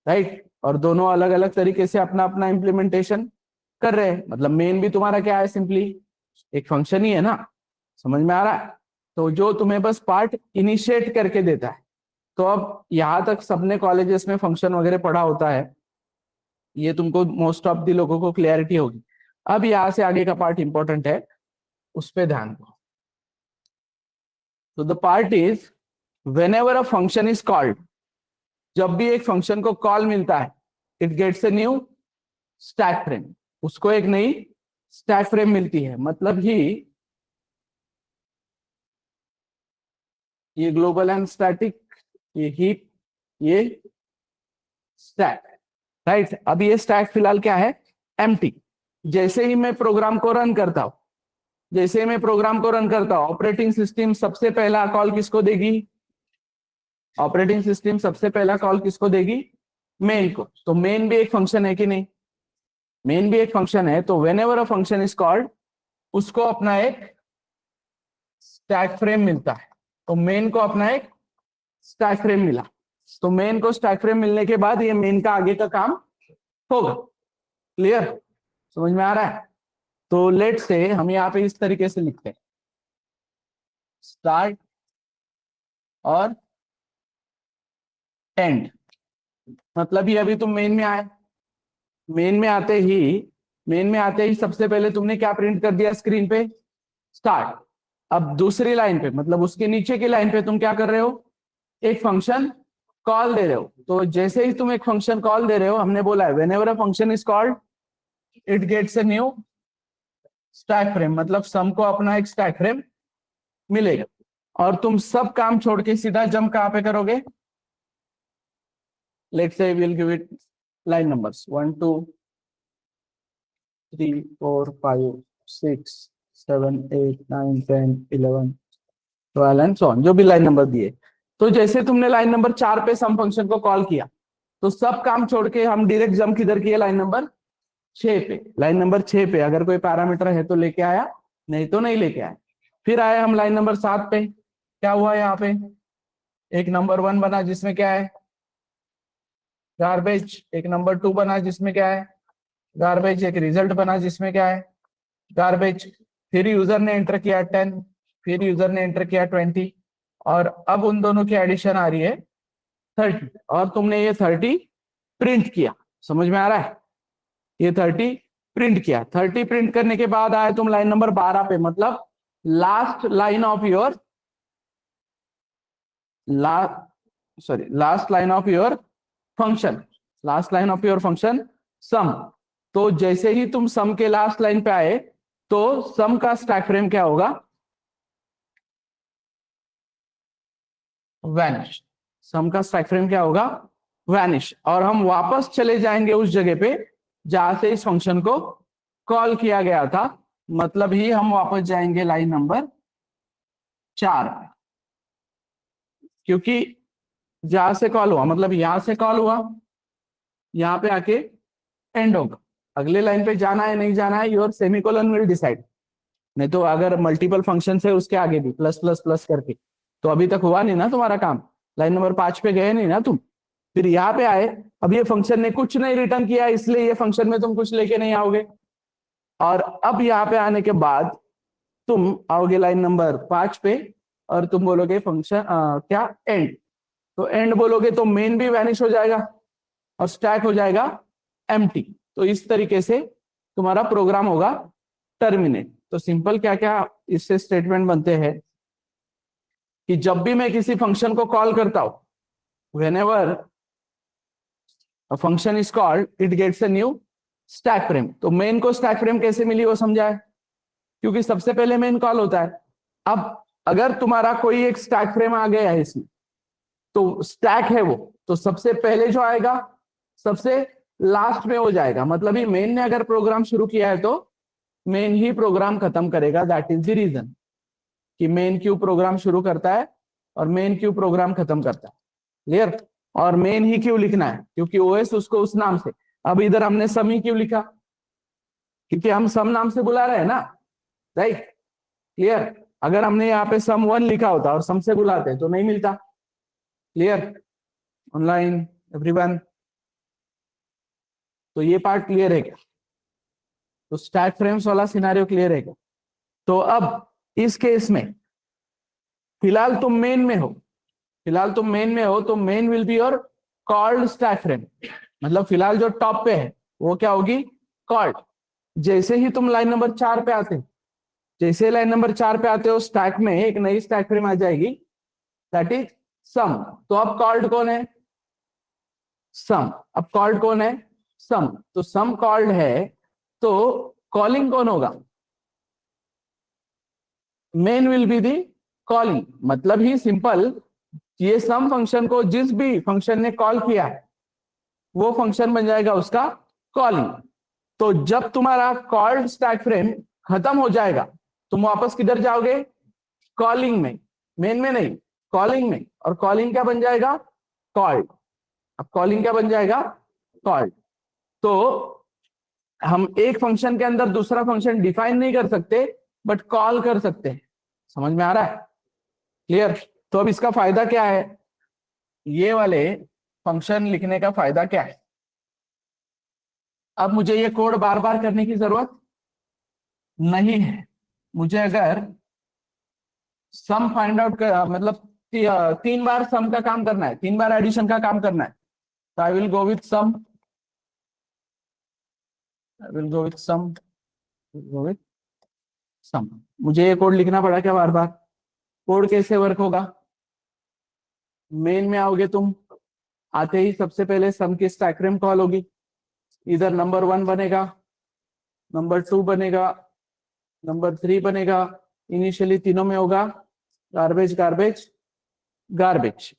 राइट? और दोनों अलग अलग तरीके से अपना अपना इम्प्लीमेंटेशन कर रहे हैं। मतलब मेन भी तुम्हारा क्या है? सिंपली एक फंक्शन ही है ना। समझ में आ रहा है? तो जो तुम्हें बस पार्ट इनिशिएट करके देता है। तो अब यहां तक सबने कॉलेजेस में फंक्शन वगैरह पढ़ा होता है, ये तुमको मोस्ट ऑफ द लोगों को क्लियरिटी होगी। अब यहां से आगे का पार्ट इंपॉर्टेंट है, उस पर ध्यान दो। तो the part is whenever a function is called, जब भी एक फंक्शन को कॉल मिलता है, it gets a new stack frame, उसको एक नई स्टैक फ्रेम मिलती है। मतलब ही ये ग्लोबल एंड स्टैटिक, ये हीप, ये स्टैक, राइट? अब ये स्टैक फिलहाल क्या है? एम्प्टी। जैसे ही मैं प्रोग्राम को रन करता हूं, जैसे मैं प्रोग्राम को रन करता हूं, ऑपरेटिंग सिस्टम सबसे पहला कॉल किसको देगी? ऑपरेटिंग सिस्टम सबसे पहला कॉल किसको देगी? मेन को। तो मेन भी एक फंक्शन है कि नहीं? मेन भी एक फंक्शन है। तो when ever a function is called, उसको अपना एक स्टैक फ्रेम मिलता है। तो मेन को अपना एक स्टैक फ्रेम मिला, तो मेन को स्टैक फ्रेम मिलने के बाद ये मेन का आगे का काम होगा। क्लियर? समझ में आ रहा है? तो लेट से हम यहाँ पे इस तरीके से लिखते हैं, स्टार्ट और एंड। मतलब ये अभी तुम मेन में आए, मेन में आते ही सबसे पहले तुमने क्या प्रिंट कर दिया स्क्रीन पे? स्टार्ट। अब दूसरी लाइन पे, मतलब उसके नीचे की लाइन पे तुम क्या कर रहे हो? एक फंक्शन कॉल दे रहे हो। तो जैसे ही तुम एक फंक्शन कॉल दे रहे हो, हमने बोला है whenever a function is called it gets a new stack frame, मतलब सम को अपना एक स्टैक फ्रेम मिलेगा। और तुम सब काम छोड़ के सीधा जंप कहां पे करोगे? Let's say we will give it line numbers 1 2 3 4 5 6 7 8 9 10 11 12 and so on, जो भी लाइन नंबर दिए। तो जैसे तुमने लाइन नंबर 4 पे सम फंक्शन को कॉल किया, तो सब काम छोड़ के हम डायरेक्ट जंप किधर किए? लाइन नंबर 6 पे, लाइन नंबर 6 पे अगर कोई पैरामीटर है तो लेके आया, नहीं तो नहीं लेके आया। फिर आए हम लाइन नंबर 7 पे, क्या हुआ यहाँ पे, एक नंबर 1 बना जिसमें क्या है गार्बेज, एक नंबर 2 बना जिसमें क्या है गार्बेज, एक रिजल्ट बना जिसमें क्या है गार्बेज। फिर यूजर ने एंटर किया 10, फिर यूजर ने एंटर किया 20, और अब उन दोनों की एडिशन आ रही है 30, और तुमने ये 30 प्रिंट किया। समझ में आ रहा है, ये 30 प्रिंट किया। 30 प्रिंट करने के बाद आए तुम लाइन नंबर 12 पे, मतलब last line of your last line of your function, last line of your function sum. तो जैसे ही तुम सम के लास्ट लाइन पे आए तो सम का स्टैक फ्रेम क्या होगा, वैनिश। सम का स्टैक फ्रेम क्या होगा, वैनिश। और हम वापस चले जाएंगे उस जगह पे जहां से इस फंक्शन को कॉल किया गया था, मतलब ही हम वापस जाएंगे लाइन नंबर 4 पे, क्योंकि जहां से कॉल हुआ मतलब यहां से कॉल हुआ, यहां पे आके एंड होगा। अगले लाइन पे जाना है नहीं जाना है, योर सेमीकोलन विल डिसाइड। नहीं तो अगर मल्टीपल फंक्शन है उसके आगे भी प्लस प्लस प्लस करके, तो अभी तक हुआ नहीं ना तुम्हारा काम, लाइन नंबर 5 पे गए नहीं ना तुम। फिर यहाँ पे आए, अब ये फंक्शन ने कुछ नहीं रिटर्न किया, इसलिए ये फंक्शन में तुम कुछ लेके नहीं आओगे। और अब यहाँ पे आने के बाद तुम आओगे लाइन नंबर 5 पे और तुम बोलोगे फंक्शन क्या एंड। तो एंड बोलोगे तो मेन भी वैनिश हो जाएगा और स्टैक हो जाएगा एम्प्टी। तो इस तरीके से तुम्हारा प्रोग्राम होगा टर्मिनेट। तो सिंपल क्या क्या इससे स्टेटमेंट बनते हैं कि जब भी मैं किसी फंक्शन को कॉल करता हूं, whenever a function is called it gets a new stack frame. तो मेन को स्टैक फ्रेम कैसे मिली वो समझा है, क्योंकि सबसे पहले मेन कॉल होता है। अब अगर तुम्हारा कोई एक स्टैक फ्रेम आ गया है इसमें, तो स्टैक है वो, तो सबसे पहले जो आएगा सबसे लास्ट में हो जाएगा। मतलब ही मेन ने अगर प्रोग्राम शुरू किया है तो मेन ही प्रोग्राम खत्म करेगा। दैट इज द रीजन कि मेन क्यों प्रोग्राम शुरू करता है और मेन क्यों प्रोग्राम खत्म करता है। क्लियर। और मेन ही क्यों लिखना है, क्योंकि ओएस उसको उस नाम से। अब इधर हमने सम ही क्यों लिखा, क्योंकि हम सम नाम से बुला रहे हैं ना, राइट। क्लियर। अगर हमने यहाँ पे सम 1 लिखा होता और सम से बुलाते तो नहीं मिलता। Clear online everyone. तो ये पार्ट क्लियर है क्या, तो स्टैक फ्रेम्स वाला सिनेरियो क्लियर है क्या। तो अब इस केस में फिलहाल तुम मेन में हो, फिलहाल तुम मेन में हो, तो men will be your called stack frame. मतलब फिलहाल जो टॉप पे है वो क्या होगी, कॉल्ड। जैसे ही तुम लाइन नंबर 4 पे आते हो, जैसे लाइन नंबर 4 पे आते हो, स्टैक में एक नई स्टैक फ्रेम आ जाएगी, दैट इज सम। तो अब कॉल्ड कौन है, सम। अब कॉल्ड कौन है, सम। तो सम कॉल्ड है, तो कॉलिंग कौन होगा, men will be the calling. मतलब ही सिंपल, ये सम फंक्शन को जिस भी फंक्शन ने कॉल किया है वो फंक्शन बन जाएगा उसका कॉलिंग। तो जब तुम्हारा कॉल्ड स्टैक फ्रेम खत्म हो जाएगा, तुम वापस किधर जाओगे, कॉलिंग में, मेन में नहीं, कॉलिंग में। और कॉलिंग क्या बन जाएगा, कॉल्ड। अब कॉलिंग क्या बन जाएगा, कॉल्ड। तो हम एक फंक्शन के अंदर दूसरा फंक्शन डिफाइन नहीं कर सकते, बट कॉल कर सकते हैं। समझ में आ रहा है, क्लियर। तो अब इसका फायदा क्या है, ये वाले फंक्शन लिखने का फायदा क्या है। अब मुझे ये कोड बार बार करने की जरूरत नहीं है। मुझे अगर सम फाइंड आउट कर, मतलब 3 बार सम का काम करना है, 3 बार एडिशन का काम करना है, तो I will go with sum, I will go with sum, go with sum. मुझे ये कोड लिखना पड़ा क्या बार बार। कोड कैसे वर्क होगा, मेन में आओगे तुम, आते ही सबसे पहले सम की स्टैक फ्रेम कॉल होगी। इधर नंबर 1 बनेगा, नंबर 2 बनेगा, नंबर 3 बनेगा। इनिशियली तीनों में होगा गार्बेज गार्बेज गार्बेज।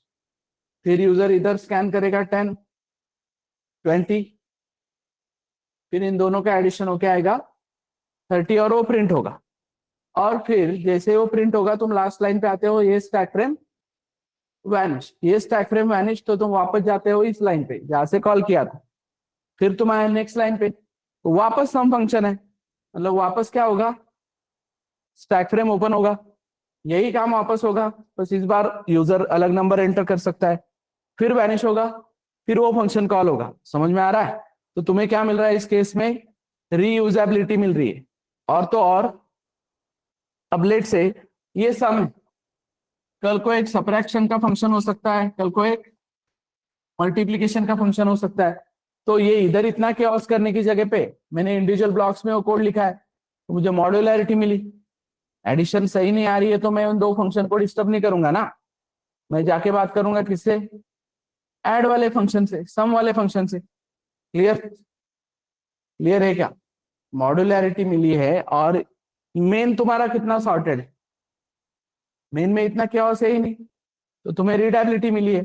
फिर यूजर इधर स्कैन करेगा 10 20, फिर इन दोनों का एडिशन होके आएगा 30 और वो प्रिंट होगा। और फिर जैसे वो प्रिंट होगा तुम लास्ट लाइन पे आते हो, ये स्टैक फ्रेम वैनिश, ये स्टैक फ्रेम वैनिश। तो तुम वापस जाते हो इस लाइन पे जहां से कॉल किया था, फिर तुम आए नेक्स्ट लाइन पे, तो वापस सम फंक्शन है, मतलब वापस क्या होगा, स्टैक फ्रेम ओपन होगा, यही काम वापस होगा, बस इस बार यूजर अलग नंबर एंटर कर सकता है, फिर वैनिश होगा, फिर वो फंक्शन कॉल होगा। समझ में आ रहा है? तो तुम्हें क्या मिल रहा है इस केस में, रीयूजेबिलिटी मिल रही है। और तो और अब लेट से ये सम है, कल को एक सबट्रैक्शन का फंक्शन हो सकता है, कल को एक मल्टीप्लीकेशन का फंक्शन हो सकता है। तो ये इधर इतना केओस करने की जगह पे मैंने इंडिविजुअल ब्लॉक्स में वो कोड लिखा है, तो मुझे मॉड्यूलैरिटी मिली। एडिशन सही नहीं आ रही है तो मैं उन दो फंक्शन को डिस्टर्ब नहीं करूंगा ना, मैं जाके बात करूंगा किससे, ऐड वाले फंक्शन से, सम वाले फंक्शन से। क्लियर? क्लियर है क्या? मॉड्यूलैरिटी मिली है और मेन तुम्हारा कितना सॉर्टेड है, मेन में इतना केओस है ही नहीं, तो तुम्हें रीडेबिलिटी मिली है,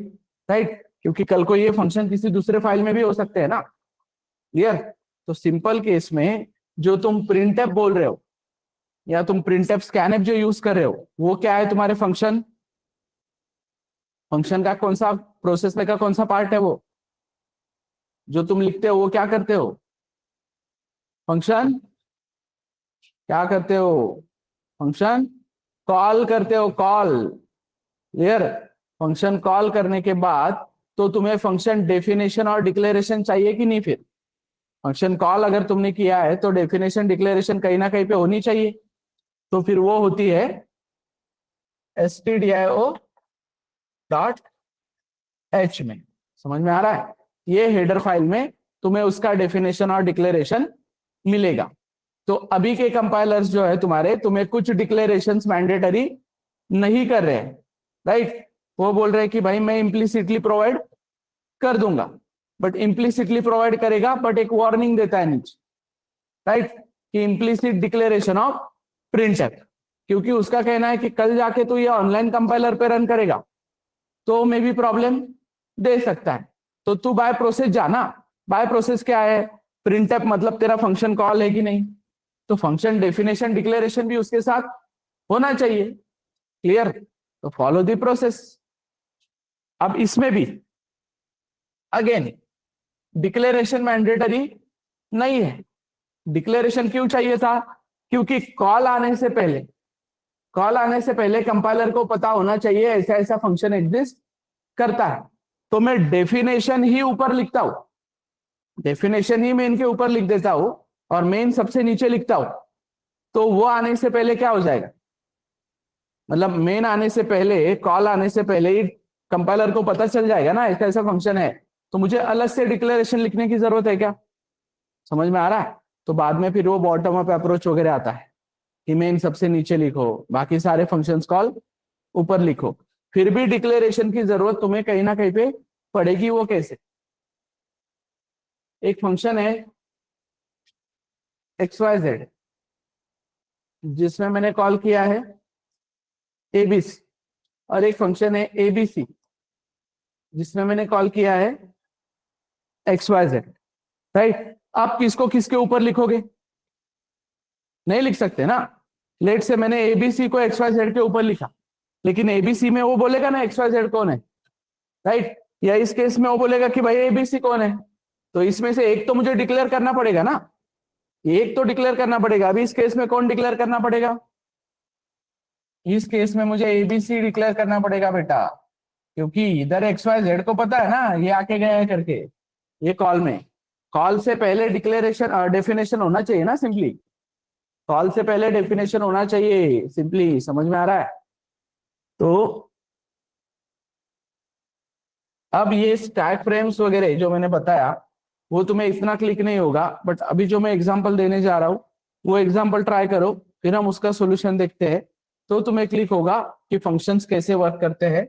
राइट? क्योंकि कल को ये फंक्शन किसी दूसरे फाइल में भी हो सकते हैं ना। क्लियर? तो सिंपल केस में जो तुम प्रिंटफ बोल रहे हो या तुम प्रिंटफ स्कैनफ जो यूज कर रहे हो, वो क्या है तुम्हारे फंक्शन, फंक्शन का कौन सा प्रोसेस में का कौन सा पार्ट है, वो जो तुम लिखते हो वो क्या करते हो, फंक्शन क्या करते हो, फंक्शन कॉल करते हो, कॉल। क्लियर? फंक्शन कॉल करने के बाद तो तुम्हें फंक्शन डेफिनेशन और डिक्लेरेशन चाहिए कि नहीं? फिर फंक्शन कॉल अगर तुमने किया है तो डेफिनेशन डिक्लेरेशन कहीं ना कहीं पे होनी चाहिए, तो फिर वो होती है stdio डॉट एच में। समझ में आ रहा है? ये हेडर फाइल में तुम्हें उसका डेफिनेशन और डिक्लेरेशन मिलेगा। तो अभी के कंपाइलर्स जो है तुम्हारे, तुम्हें कुछ डिक्लेरेशंस मैंडेटरी नहीं कर रहे हैं, राइट? वो बोल रहे हैं कि भाई मैं इम्प्लिसिटली प्रोवाइड कर दूंगा, बट इम्प्लिसिटली प्रोवाइड करेगा बट एक वार्निंग देता है नीचे, राइट, कि इम्प्लिसिट डिक्लेरेशन ऑफ प्रिंटफ, क्योंकि उसका कहना है कि कल जाके तो ये ऑनलाइन कंपाइलर पे रन करेगा तो मे भी प्रॉब्लम दे सकता है। तो तू बाय प्रोसेस जाना, बाय प्रोसेस क्या है, प्रिंटफ मतलब तेरा फंक्शन कॉल है कि नहीं, तो फंक्शन डेफिनेशन डिक्लेरेशन भी उसके साथ होना चाहिए। क्लियर? तो फॉलो द प्रोसेस। अब इसमें भी अगेन डिक्लेरेशन मैंडेटरी नहीं है। डिक्लेरेशन क्यों चाहिए था? क्योंकि कॉल आने से पहले, कॉल आने से पहले कंपाइलर को पता होना चाहिए ऐसा ऐसा फंक्शन एग्जिस्ट करता है, तो मैं डेफिनेशन ही ऊपर लिखता हूं, डेफिनेशन ही मेन के ऊपर लिख देता हूं और मेन सबसे नीचे लिखता हूं। तो वो आने से पहले क्या हो जाएगा, मतलब मेन आने से पहले, कॉल आने से पहले ही कंपाइलर को पता चल जाएगा ना ऐसा ऐसा फंक्शन है, तो मुझे अलग से डिक्लेरेशन लिखने की जरूरत है क्या? समझ में आ रहा है? तो बाद में फिर वो बॉटम अप अप्रोच वगैरह आता है कि मेन सबसे नीचे लिखो, बाकी सारे फंक्शंस कॉल ऊपर लिखो। फिर भी डिक्लेरेशन की जरूरत तुम्हें कहीं ना कहीं पे पड़ेगी। वो कैसे? एक फंक्शन है एक्स वाई जेड जिसमें मैंने कॉल किया है एबीसी, और एक फंक्शन है एबीसी जिसमें मैंने कॉल किया है एक्स वाई जेड, राइट? आप किसको किसके ऊपर लिखोगे? नहीं लिख सकते ना। लेट से मैंने एबीसी को एक्स वाई जेड के ऊपर लिखा, लेकिन एबीसी में वो बोलेगा ना एक्स वाई जेड कौन है, राइट? या इस केस में वो बोलेगा कि भाई एबीसी कौन है, तो इसमें से एक तो मुझे डिक्लेयर करना पड़ेगा ना, एक तो डिक्लेयर करना पड़ेगा। अभी इस केस में कौन डिक्लेयर करना पड़ेगा? इस केस में मुझे एबीसी डिक्लेयर करना पड़ेगा बेटा, क्योंकि इधर एक्स वाई जेड को पता है ना ये आके गया है करके। ये कॉल में, कॉल से पहले डिक्लेरेशन डेफिनेशन होना चाहिए ना सिंपली, कॉल से पहले डेफिनेशन होना चाहिए सिंपली। समझ में आ रहा है? तो अब ये स्टैक फ्रेम्स वगैरह जो मैंने बताया वो तुम्हें इतना क्लिक नहीं होगा, बट अभी जो मैं एग्जांपल देने जा रहा हूँ वो एग्जांपल ट्राई करो, फिर हम उसका सॉल्यूशन देखते हैं, तो तुम्हें क्लिक होगा कि फंक्शंस कैसे वर्क करते हैं।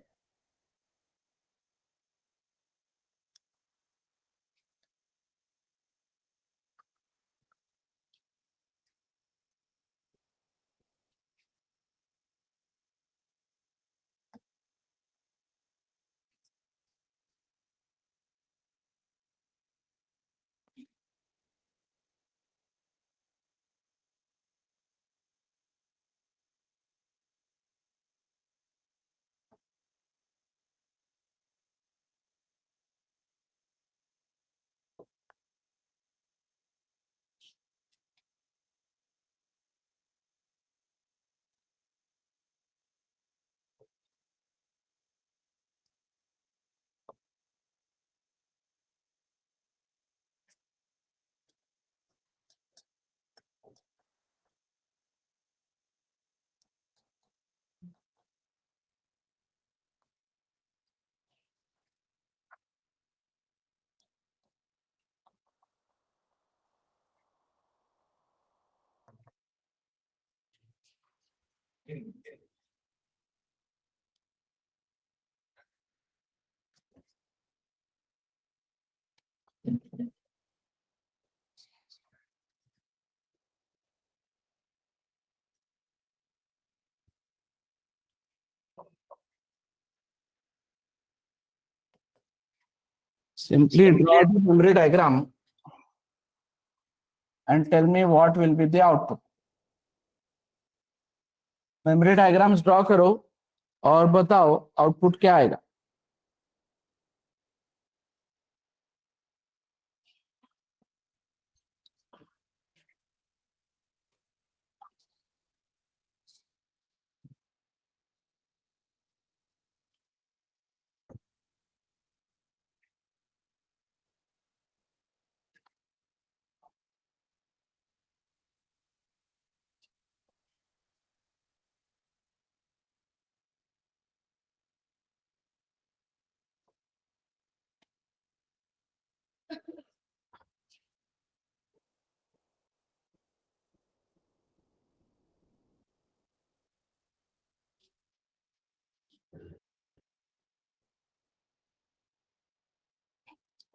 Simply draw the memory diagram and tell me what will be the output. Memory diagrams draw करो और बताओ आउटपुट क्या आएगा.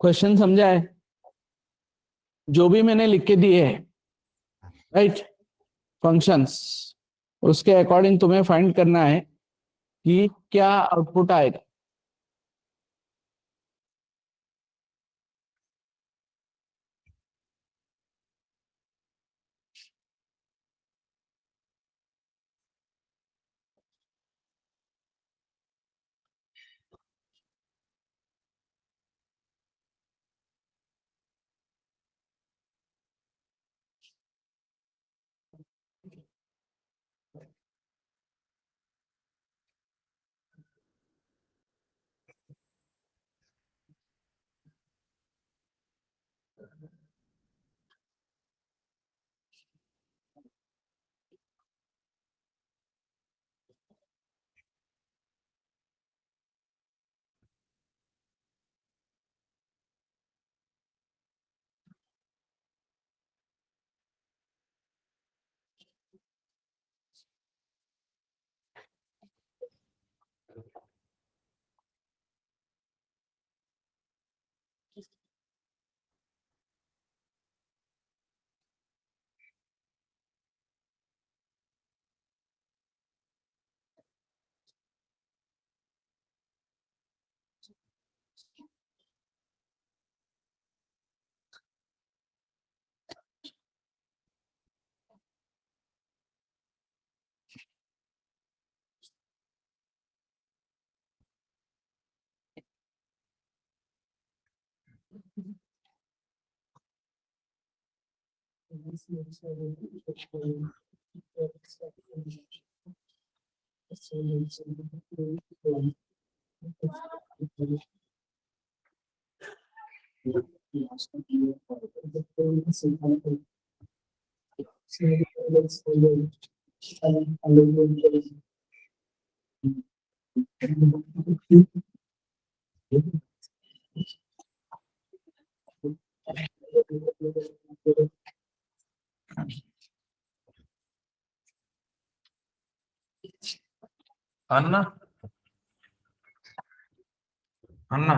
क्वेश्चन समझा है? जो भी मैंने लिख के दिए है, राइट, फंक्शंस, उसके अकॉर्डिंग तुम्हें फाइंड करना है कि क्या आउटपुट आएगा. अन्ना अन्ना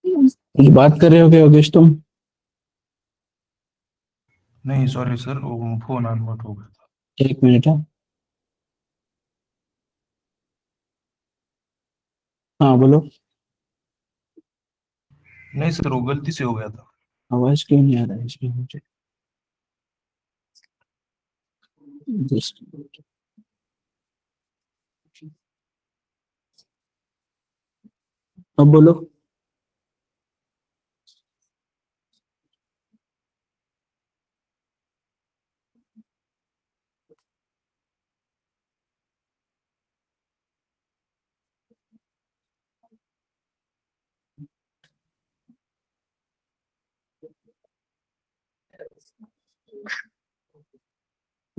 कुछ बात कर रहे हो क्या योगेश तुम? नहीं सॉरी सर, वो फोन अनम्यूट हो गया था। एक मिनट है. हाँ बोलो. नहीं सर, वो गलती से हो गया था। आवाज क्यों नहीं आ रहा है इसमें मुझे? Just- अब बोलो.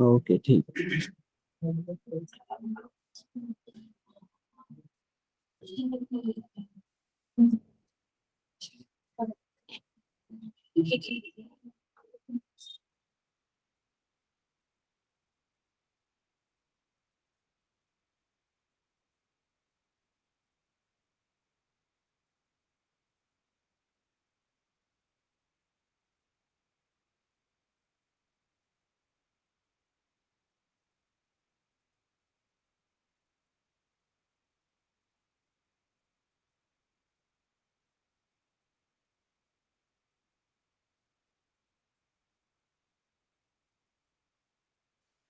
ओके ठीक है.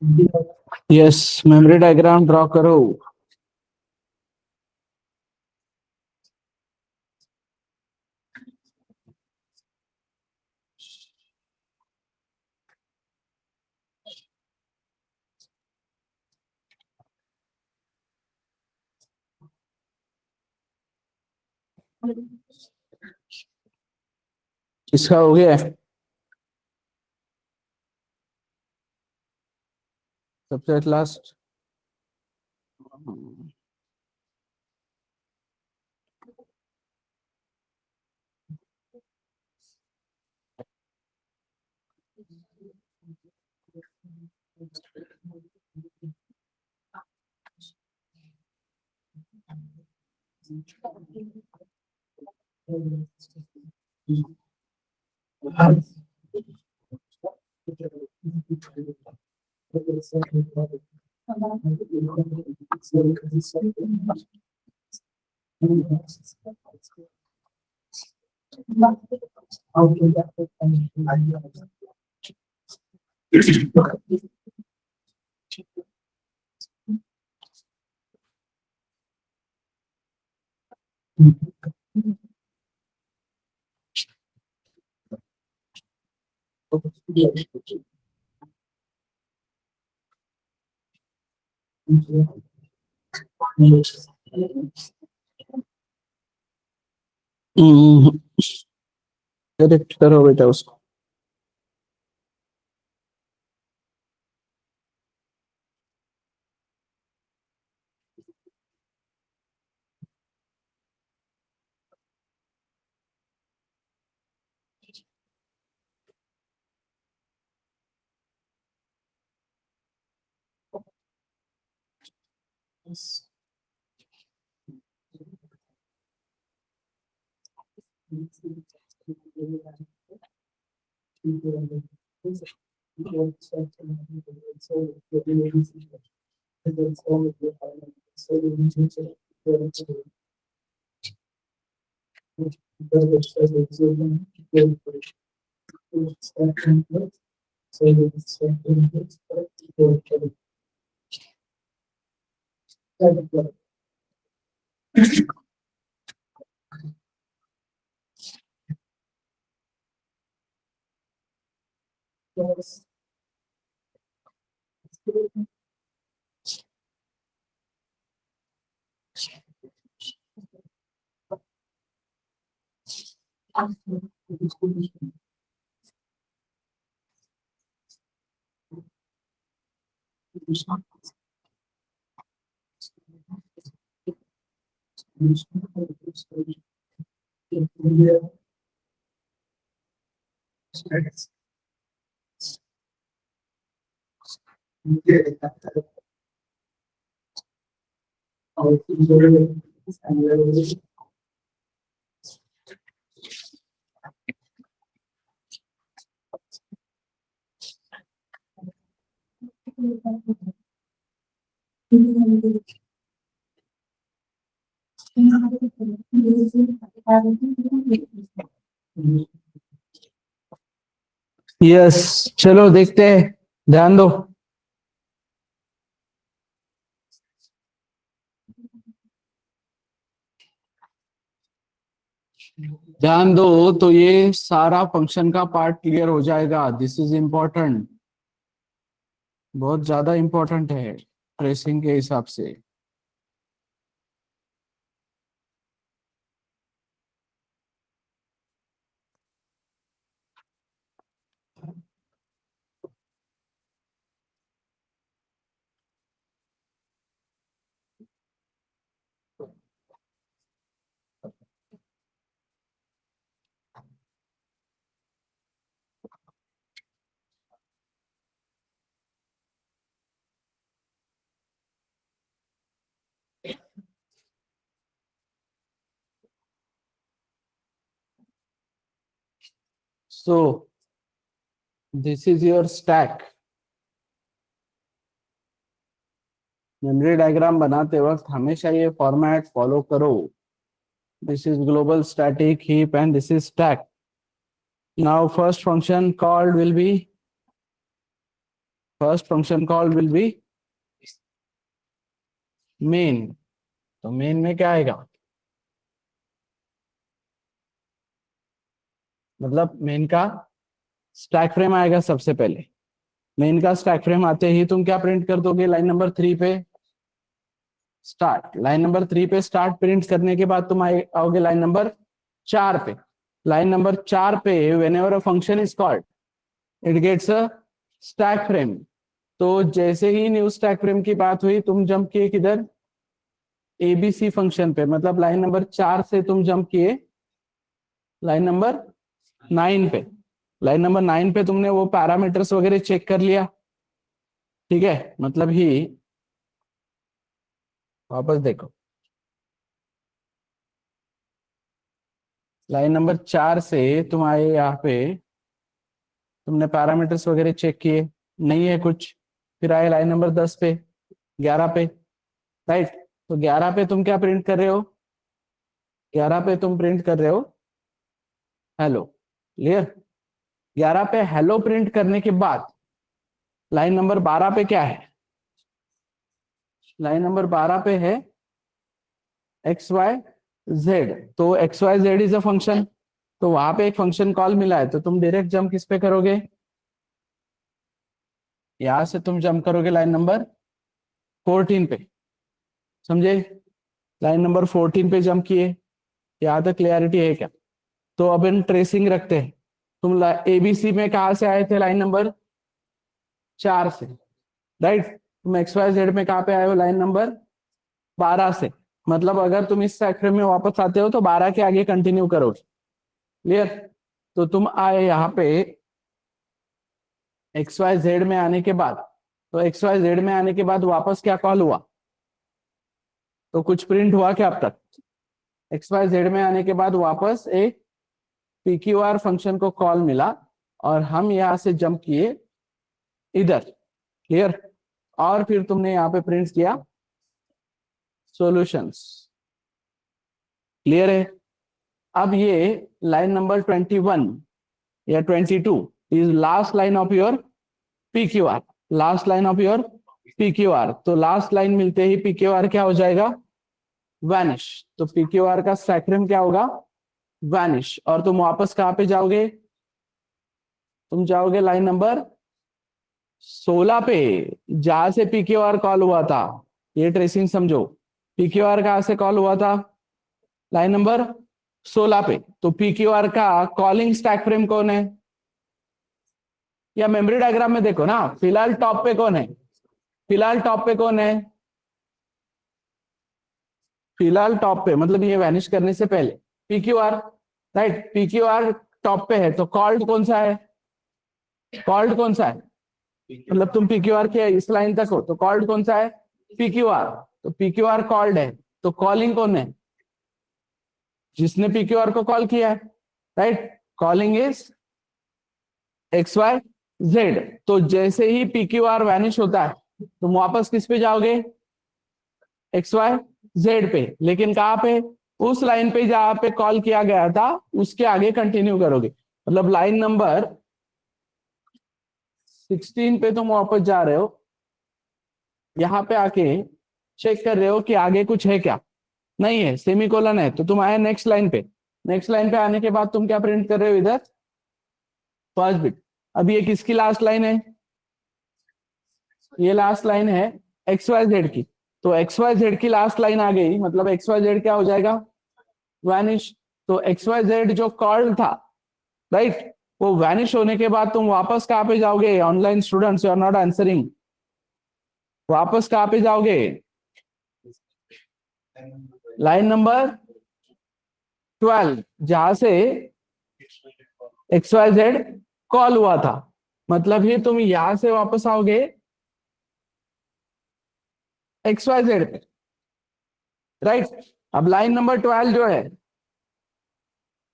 यस, मेमोरी डायग्राम ड्रॉ करो। इसका हो गया है सबसे लास्ट। करेक्ट करो बेटा उसको। यस, चलो देखते हैं, ध्यान दो। ध्यान दो तो ये सारा फंक्शन का पार्ट क्लियर हो जाएगा। दिस इज इम्पोर्टेंट, बहुत ज्यादा इम्पोर्टेंट है ट्रेसिंग के हिसाब से। So this is your stack. Memory diagram बनाते वक्त हमेशा ये फॉर्मेट फॉलो करो। This is global static heap and this is stack. Now first function called will be first function call will be main. तो main में क्या आएगा, मतलब मेन का स्टैक फ्रेम आएगा सबसे पहले। मेन का स्टैक फ्रेम आते ही तुम क्या प्रिंट कर दोगे, लाइन नंबर 3 पे स्टार्ट। लाइन नंबर 3 पे स्टार्ट प्रिंट करने के बाद तुम आओगे लाइन नंबर 4 पे। लाइन नंबर 4 पे whenever a function is called it gets a stack frame. तो जैसे ही न्यू स्टैक फ्रेम की बात हुई, तुम जंप किए किधर, एबीसी फंक्शन पे। मतलब लाइन नंबर 4 से तुम जंप किए लाइन नंबर 9 पे। लाइन नंबर 9 पे तुमने वो पैरामीटर्स वगैरह चेक कर लिया, ठीक है। मतलब ही वापस देखो, लाइन नंबर 4 से तुम आए यहाँ पे, तुमने पैरामीटर्स वगैरह चेक किए, नहीं है कुछ। फिर आए लाइन नंबर 10 पे, 11 पे, राइट। तो 11 पे तुम क्या प्रिंट कर रहे हो, 11 पे तुम प्रिंट कर रहे हो हेलो, क्लियर। 11 पे हेलो प्रिंट करने के बाद लाइन नंबर 12 पे क्या है, लाइन नंबर 12 पे है एक्स वाई जेड। तो X Y Z is a function, तो वहां पे एक फंक्शन कॉल मिला है, तो तुम डायरेक्ट जंप किस पे करोगे, यहां से तुम जंप करोगे लाइन नंबर 14 पे, समझे। लाइन नंबर 14 पे जंप किए, यहां तक क्लियरिटी है क्या। तो अब इन ट्रेसिंग रखते हैं। तुम एबीसी में कहा से आए थे, लाइन नंबर 4 से, राइट। तुम एक्स वाई जेड में कहा पे आए हो, लाइन नंबर 12 से। मतलब अगर तुम इस सेक्टर में वापस आते हो तो 12 के आगे कंटिन्यू करो, क्लियर। तो तुम आए यहाँ पे एक्स वाई जेड में आने के बाद, तो एक्स वाई जेड में आने के बाद वापस क्या कॉल हुआ, तो कुछ प्रिंट हुआ क्या अब तक। एक्स वाई जेड में आने के बाद वापस एक पीक्यूआर फंक्शन को कॉल मिला, और हम यहां से जंप किए इधर, क्लियर। और फिर तुमने यहाँ पे प्रिंट किया सॉल्यूशंस, क्लियर है। अब ये लाइन नंबर 21 या 22 is last line of your PQR, last line of your PQR. तो लास्ट लाइन मिलते ही पीक्यूआर क्या हो जाएगा, वैनिश। तो पीक्यूआर का स्टैक क्या होगा, वैनिश। और तुम वापस कहां पे जाओगे, तुम जाओगे लाइन नंबर 16 पे, जहां से पीक्यूआर कॉल हुआ था। ये ट्रेसिंग समझो, पीक्यूआर कहां से कॉल हुआ था, लाइन नंबर 16 पे। तो पीक्यूआर का कॉलिंग स्टैक फ्रेम कौन है, या मेमोरी डायग्राम में देखो ना, फिलहाल टॉप पे कौन है, फिलहाल टॉप पे कौन है, फिलहाल टॉप पे मतलब ये वैनिश करने से पहले पीक्यूआर, राइट। पीक्यूआर टॉप पे है, तो कॉल्ड कौन सा है, कॉल्ड कौन सा है, मतलब तुम पीक्यूआर के इस लाइन तक हो, तो कॉल्ड कौन सा है, पीक्यूआर। तो पीक्यूआर कॉल्ड है, तो कॉलिंग कौन है, जिसने पीक्यूआर को कॉल किया है, right. Calling is X Y Z. तो जैसे ही पीक्यूआर वैनिश होता है, तुम वापस किस पे जाओगे, एक्स वाई जेड पे। लेकिन कहां पे, उस लाइन पे जहां पे कॉल किया गया था उसके आगे कंटिन्यू करोगे। मतलब लाइन नंबर 16 पे तुम वापस जा रहे हो, यहां पे आके चेक कर रहे हो कि आगे कुछ है क्या, नहीं है, सेमीकोलन है। तो तुम आए नेक्स्ट लाइन पे, नेक्स्ट लाइन पे आने के बाद तुम क्या प्रिंट कर रहे हो, इधर फर्स्ट बिट। अब ये किसकी लास्ट लाइन है, ये लास्ट लाइन है एक्स वाई जेड की। तो एक्स वाई जेड की लास्ट लाइन आ गई, मतलब एक्स वाई जेड क्या हो जाएगा, वैनिश। तो एक्स वाई जेड जो कॉल था, राइट, वो वैनिश होने के बाद तुम वापस कहां पे जाओगे, online students you are not answering, वापस कहां पे जाओगे, लाइन नंबर 12, जहां से एक्स वाई जेड कॉल हुआ था। मतलब ही तुम यहां से वापस आओगे एक्स वाई जेड पे, राइट। अब लाइन नंबर 12 जो है,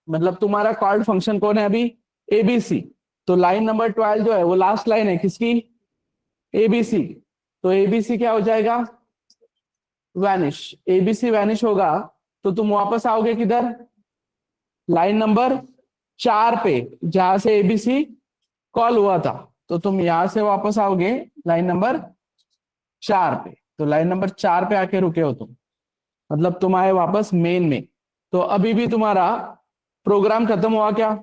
मतलब तुम्हारा कॉल्ड फंक्शन कौन है अभी, एबीसी। तो लाइन नंबर 12 जो है वो लास्ट लाइन है किसकी, एबीसी। तो एबीसी क्या हो जाएगा, वैनिश। एबीसी वैनिश होगा, तो तुम वापस आओगे किधर, लाइन नंबर 4 पे, जहां से एबीसी कॉल हुआ था। तो तुम यहां से वापस आओगे लाइन नंबर 4 पे। तो लाइन नंबर 4 पे आके रुके हो तुम, मतलब तुम आए वापस मेन में। तो अभी भी तुम्हारा प्रोग्राम खत्म हुआ क्या?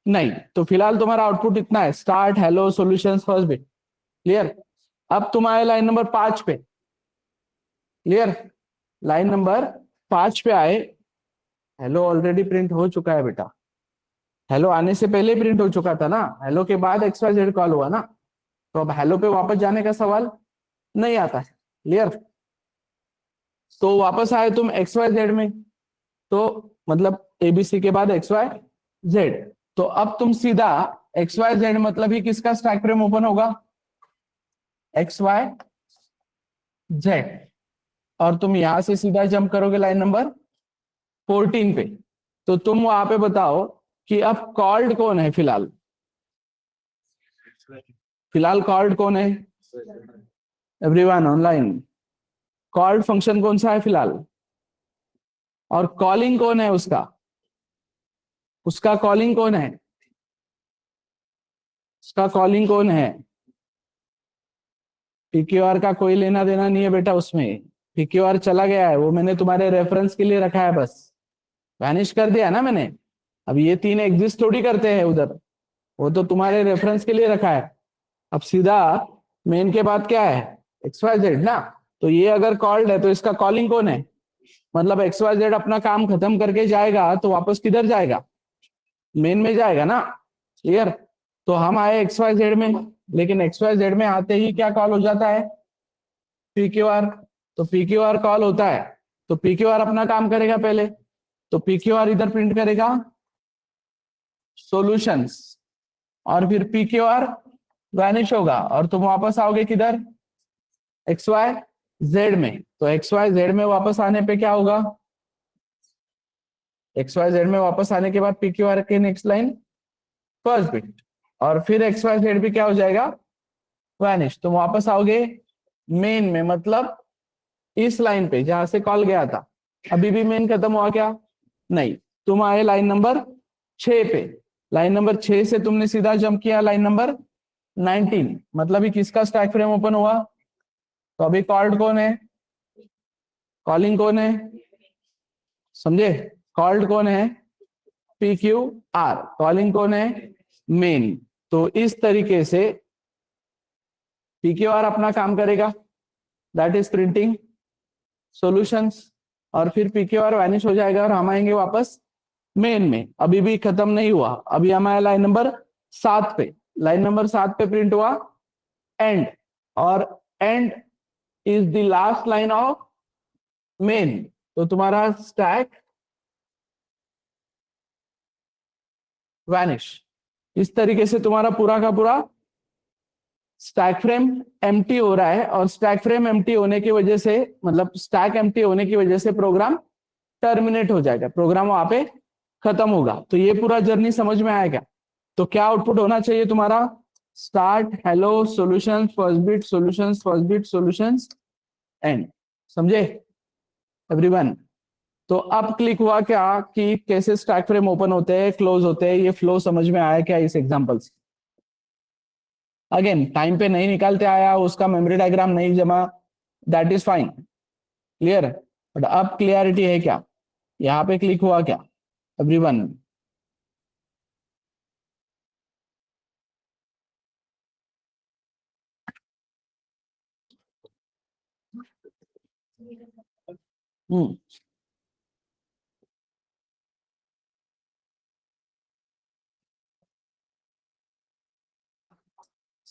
नहीं। तो फिलहाल तुम्हारा आउटपुट इतना है, start hello solutions first bit. Clear? अब तुम आए लाइन नंबर 5 पे। क्लियर? लाइन नंबर 5 पे आए। हेलो ऑलरेडी प्रिंट हो चुका है बेटा, हेलो आने से पहले प्रिंट हो चुका था ना, हेलो के बाद XYZ कॉल हुआ ना, तो अब हेलो पे वापस जाने का सवाल नहीं आता है। क्लियर? तो वापस आए तुम XYZ में, तो मतलब ABC के बाद XYZ। तो अब तुम सीधा XYZ मतलब ही किसका स्टैक फ्रेम ओपन होगा? XYZ। और तुम यहां से सीधा जंप करोगे लाइन नंबर 14 पे। तो तुम वहां पे बताओ कि अब कॉल्ड कौन है फिलहाल? फिलहाल कॉल्ड कौन है? Everyone online. कॉल्ड फंक्शन कौन सा है फिलहाल? और कॉलिंग कौन है उसका? उसका कॉलिंग कौन है? उसका कॉलिंग कौन है? PQR का कोई लेना देना नहीं है बेटा उसमें। PQR चला गया है, वो मैंने तुम्हारे रेफरेंस के लिए रखा है बस, वैनिश कर दिया ना मैंने। अब ये तीन एग्जिस्ट थोड़ी करते हैं उधर, वो तो तुम्हारे रेफरेंस के लिए रखा है। अब सीधा मेन के बाद क्या है? XYZ ना। तो ये अगर कॉल्ड है तो इसका कॉलिंग कौन है? मतलब XYZ अपना काम खत्म करके जाएगा तो वापस किधर जाएगा? मेन में जाएगा ना। क्लियर? तो हम आए XYZ में, लेकिन XYZ में आते ही क्या कॉल हो जाता है? PQR। तो PQR कॉल होता है, तो PQR अपना काम करेगा पहले, तो PQR इधर प्रिंट करेगा सॉल्यूशंस, और फिर PQR वैनिश होगा और तुम वापस आओगे किधर? XYZ में। तो XYZ में वापस आने पे क्या होगा? XYZ में वापस आने के बाद PQR के नेक्स्ट लाइन फर्स्ट बिट, और फिर XYZ भी क्या हो जाएगा? वैनिश। तुम वापस आओगे मेन में, मतलब इस लाइन पे जहां से कॉल गया था। अभी भी मेन खत्म हुआ क्या? नहीं। तुम आए लाइन नंबर 6 पे। लाइन नंबर 6 से तुमने सीधा जंप किया लाइन नंबर 19, मतलब ये किसका स्टैक फ्रेम ओपन हुआ? तो अभी कॉल्ड कौन है? कॉलिंग कौन है? समझे? कॉल्ड कौन है? PQR। कॉलिंग कौन है? मेन। तो इस तरीके से PQR अपना काम करेगा, दैट इज प्रिंटिंग सॉल्यूशंस, और फिर PQR वैनिश हो जाएगा और हम आएंगे वापस मेन में। अभी भी खत्म नहीं हुआ, अभी हमारा लाइन नंबर 7 पे। लाइन नंबर 7 पे प्रिंट हुआ एंड, और and is the last line of main. तो तुम्हारा स्टैक वैनिश। इस तरीके से तुम्हारा पूरा का पूरा स्टैक फ्रेम एम्प्टी हो रहा है, और स्टैक फ्रेम एम्प्टी होने की वजह से, मतलब स्टैक एम्प्टी होने की वजह से प्रोग्राम टर्मिनेट हो जाएगा, प्रोग्राम वहां पे खत्म होगा। तो ये पूरा जर्नी समझ में आएगा। तो क्या आउटपुट होना चाहिए तुम्हारा? Start hello solutions first bit solutions first bit solutions and. समझे एवरीवन? तो अब क्लिक हुआ क्या कि कैसे स्टैक फ्रेम ओपन होते हैं क्लोज होते हैं, ये फ्लो समझ में आया क्या इस एग्जांपल से? अगेन टाइम पे नहीं निकालते आया, उसका मेमोरी डायग्राम नहीं जमा, that is fine. Clear? But अब क्लियरिटी है क्या? यहाँ पे क्लिक हुआ क्या एवरीवन? हम्म।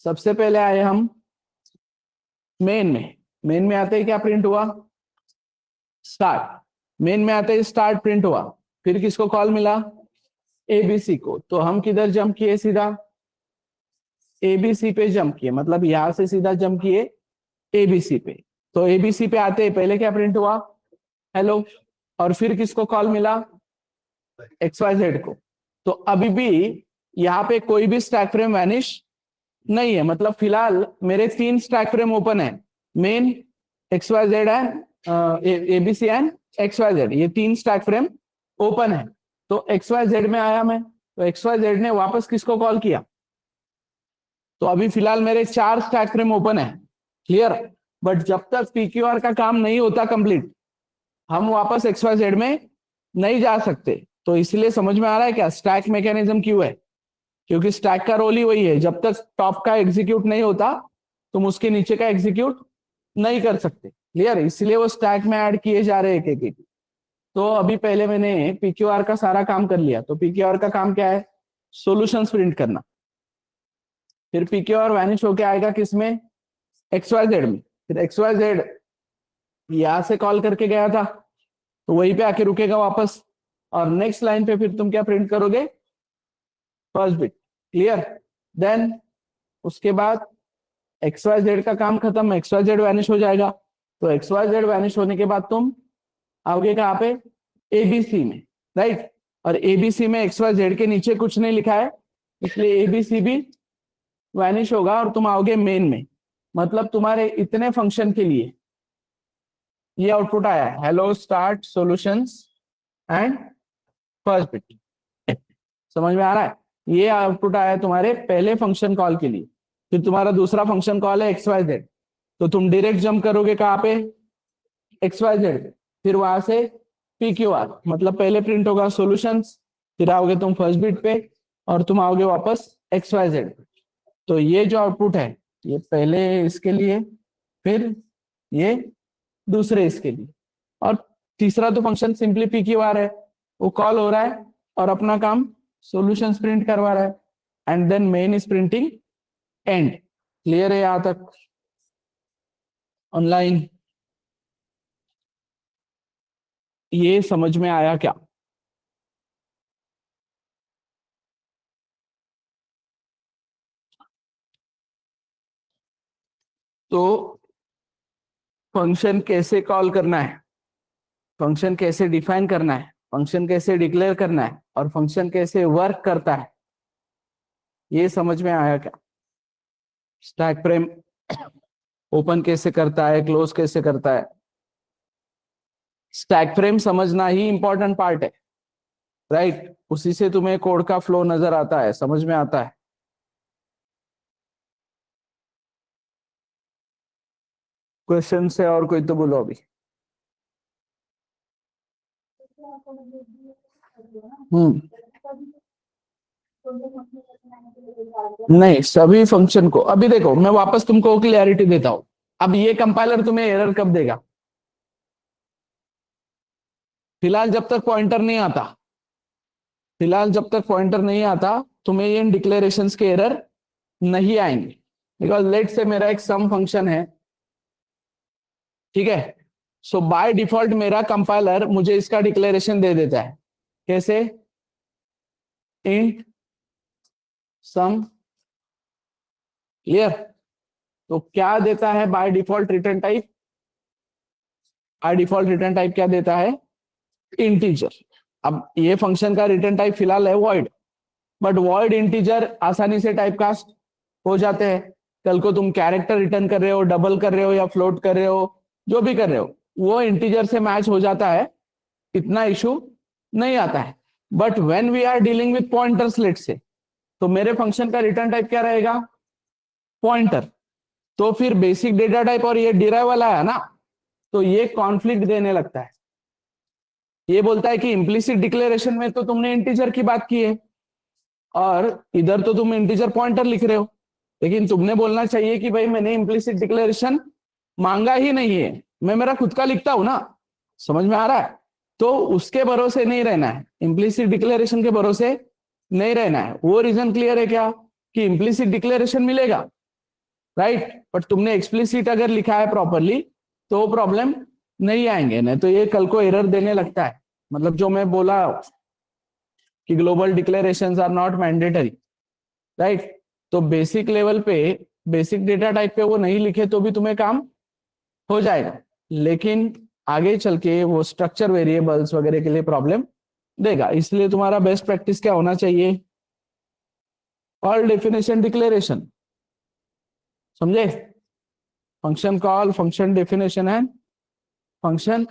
सबसे पहले आए हम मेन में। मेन में आते ही क्या प्रिंट हुआ? स्टार्ट। मेन में आते ही स्टार्ट प्रिंट हुआ। फिर किसको कॉल मिला? ABC को। तो हम किधर जंप किए? सीधा ABC पे जंप किए, मतलब यहां से सीधा जंप किए ABC पे। तो ABC पे आते ही पहले क्या प्रिंट हुआ? हेलो। और फिर किसको कॉल मिला? XYZ को। तो अभी भी यहाँ पे कोई भी स्टैक फ्रेम वैनिश नहीं है, मतलब फिलहाल मेरे 3 स्टैक फ्रेम ओपन है, main, XYZ and ABC and XYZ, ये 3 स्टैक फ्रेम ओपन है। तो XYZ में आया मैं, तो XYZ ने वापस किसको कॉल किया? तो अभी फिलहाल मेरे 4 स्टैक फ्रेम ओपन है, क्लियर। बट जब तक पीक्यूआर का काम नहीं होता कंप्लीट, हम वापस XYZ में नहीं जा सकते। तो इसलिए समझ में आ रहा है क्या स्टैक मैकेनिज्म क्यों है? क्योंकि स्टैक का रोल ही वही है, जब तक टॉप का एग्जीक्यूट नहीं होता तुम उसके नीचे का एग्जीक्यूट नहीं कर सकते, क्लियर। इसलिए वो स्टैक में ऐड किए जा रहे हैं एक एक। तो अभी पहले मैंने पीक्यूआर का सारा काम कर लिया, तो पीक्यूआर का काम क्या है? सॉल्यूशंस प्रिंट करना। फिर पीक्यूआर वैनिश होके आएगा किसमें? XYZ में। फिर XYZ यहां से कॉल करके गया था तो वहीं पे आके रुकेगा वापस, और नेक्स्ट लाइन पे फिर तुम क्या प्रिंट करोगे? First bit, clear. देन उसके बाद XYZ का काम खत्म, XYZ वैनिश हो जाएगा। तो XYZ वैनिश होने के बाद तुम आओगे कहाँ पे? ABC में, राइट। और ABC में XYZ के नीचे कुछ नहीं लिखा है, इसलिए ABC भी वैनिश होगा और तुम आओगे मेन में। मतलब तुम्हारे इतने फंक्शन के लिए ये आउटपुट आया है, hello start solutions and first bit. समझ में आ रहा है? ये आउटपुट आया है तुम्हारे पहले फंक्शन कॉल के लिए। फिर तुम्हारा दूसरा फंक्शन कॉल है XYZ, तो तुम डायरेक्ट जंप करोगे कहाँ पे? XYZ पे। फिर वहां से PQR, मतलब पहले प्रिंट होगा सॉल्यूशंस, फिर आओगे तुम फर्स्ट बिट पे और तुम आओगे वापस XYZ पे। तो ये जो आउटपुट है ये पहले इसके लिए, फिर ये दूसरे इसके लिए, और तीसरा तो फंक्शन सिंपली PQR है, वो कॉल हो रहा है और अपना काम सॉल्यूशंस प्रिंट करवा रहा है। And then main is printing and. Clear है यहां तक? ऑनलाइन ये समझ में आया क्या? तो फंक्शन कैसे कॉल करना है, फंक्शन कैसे डिफाइन करना है, फंक्शन कैसे डिक्लेयर करना है, और फंक्शन कैसे वर्क करता है, ये समझ में आया क्या? स्टैक फ्रेम ओपन कैसे करता है, क्लोज कैसे करता है। स्टैक फ्रेम समझना ही इंपॉर्टेंट पार्ट है, राइट। उसी से तुम्हें कोड का फ्लो नजर आता है, समझ में आता है। क्वेश्चन से और कोई तो बोलो अभी। हम्म, नहीं सभी फंक्शन को, अभी देखो मैं वापस तुमको क्लियरिटी देता हूं। अब ये कंपाइलर तुम्हें एरर कब देगा? फिलहाल जब तक पॉइंटर नहीं आता, फिलहाल जब तक पॉइंटर नहीं आता तुम्हें ये डिक्लेरेशंस के एरर नहीं आएंगे। बिकॉज लेट से मेरा एक सम फंक्शन है, ठीक है। सो बाय डिफॉल्ट मेरा कंपाइलर मुझे इसका डिक्लेरेशन दे देता है, कैसे? इंट सम, क्लियर। तो क्या देता है by default return type? By default return type क्या देता है? इंटीजर। अब ये फंक्शन का रिटर्न टाइप फिलहाल है वॉइड, बट वॉइड इंटीजर आसानी से टाइप कास्ट हो जाते हैं। कल को तुम कैरेक्टर रिटर्न कर रहे हो, डबल कर रहे हो या फ्लोट कर रहे हो, जो भी कर रहे हो वो इंटीजर से मैच हो जाता है, इतना इशू नहीं आता है। But when we are dealing with pointers let's say, तो मेरे फंक्शन का रिटर्न टाइप क्या रहेगा? पॉइंटर। तो फिर बेसिक डेटा टाइप और ये डिराइव वाला है ना, तो ये कॉन्फ्लिक्ट देने लगता है। ये बोलता है कि इम्प्लिसिट डिक्लेरेशन में तो तुमने इंटीजर की बात की है और इधर तो तुम इंटीजर पॉइंटर लिख रहे हो, लेकिन तुमने बोलना चाहिए कि भाई मैंने इम्प्लिसिट डिक्लेरेशन मांगा ही नहीं है, मैं मेरा खुद का लिखता हूं ना। समझ में आ रहा है? तो उसके भरोसे नहीं रहना है, इम्प्लिसिट डिक्लेरेशन के भरोसे नहीं रहना है। वो रीजन क्लियर है क्या कि इम्प्लिसिट डिक्लेरेशन मिलेगा, राइट। बट तुमने एक्सप्लिसिट अगर लिखा है प्रॉपरली तो प्रॉब्लम नहीं आएंगे, नहीं तो ये कल को एरर देने लगता है। मतलब जो मैं बोला कि global declarations are not mandatory, right. तो बेसिक लेवल पे, बेसिक डेटा टाइप पे वो नहीं लिखे तो भी तुम्हें काम हो जाएगा, लेकिन आगे चल के वो स्ट्रक्चर वेरिएबल्स वगैरह के लिए प्रॉब्लम देगा। इसलिए तुम्हारा बेस्ट प्रैक्टिस क्या होना चाहिए? ऑल डेफिनेशन डिक्लेरेशन, समझे? Function call, function definition and function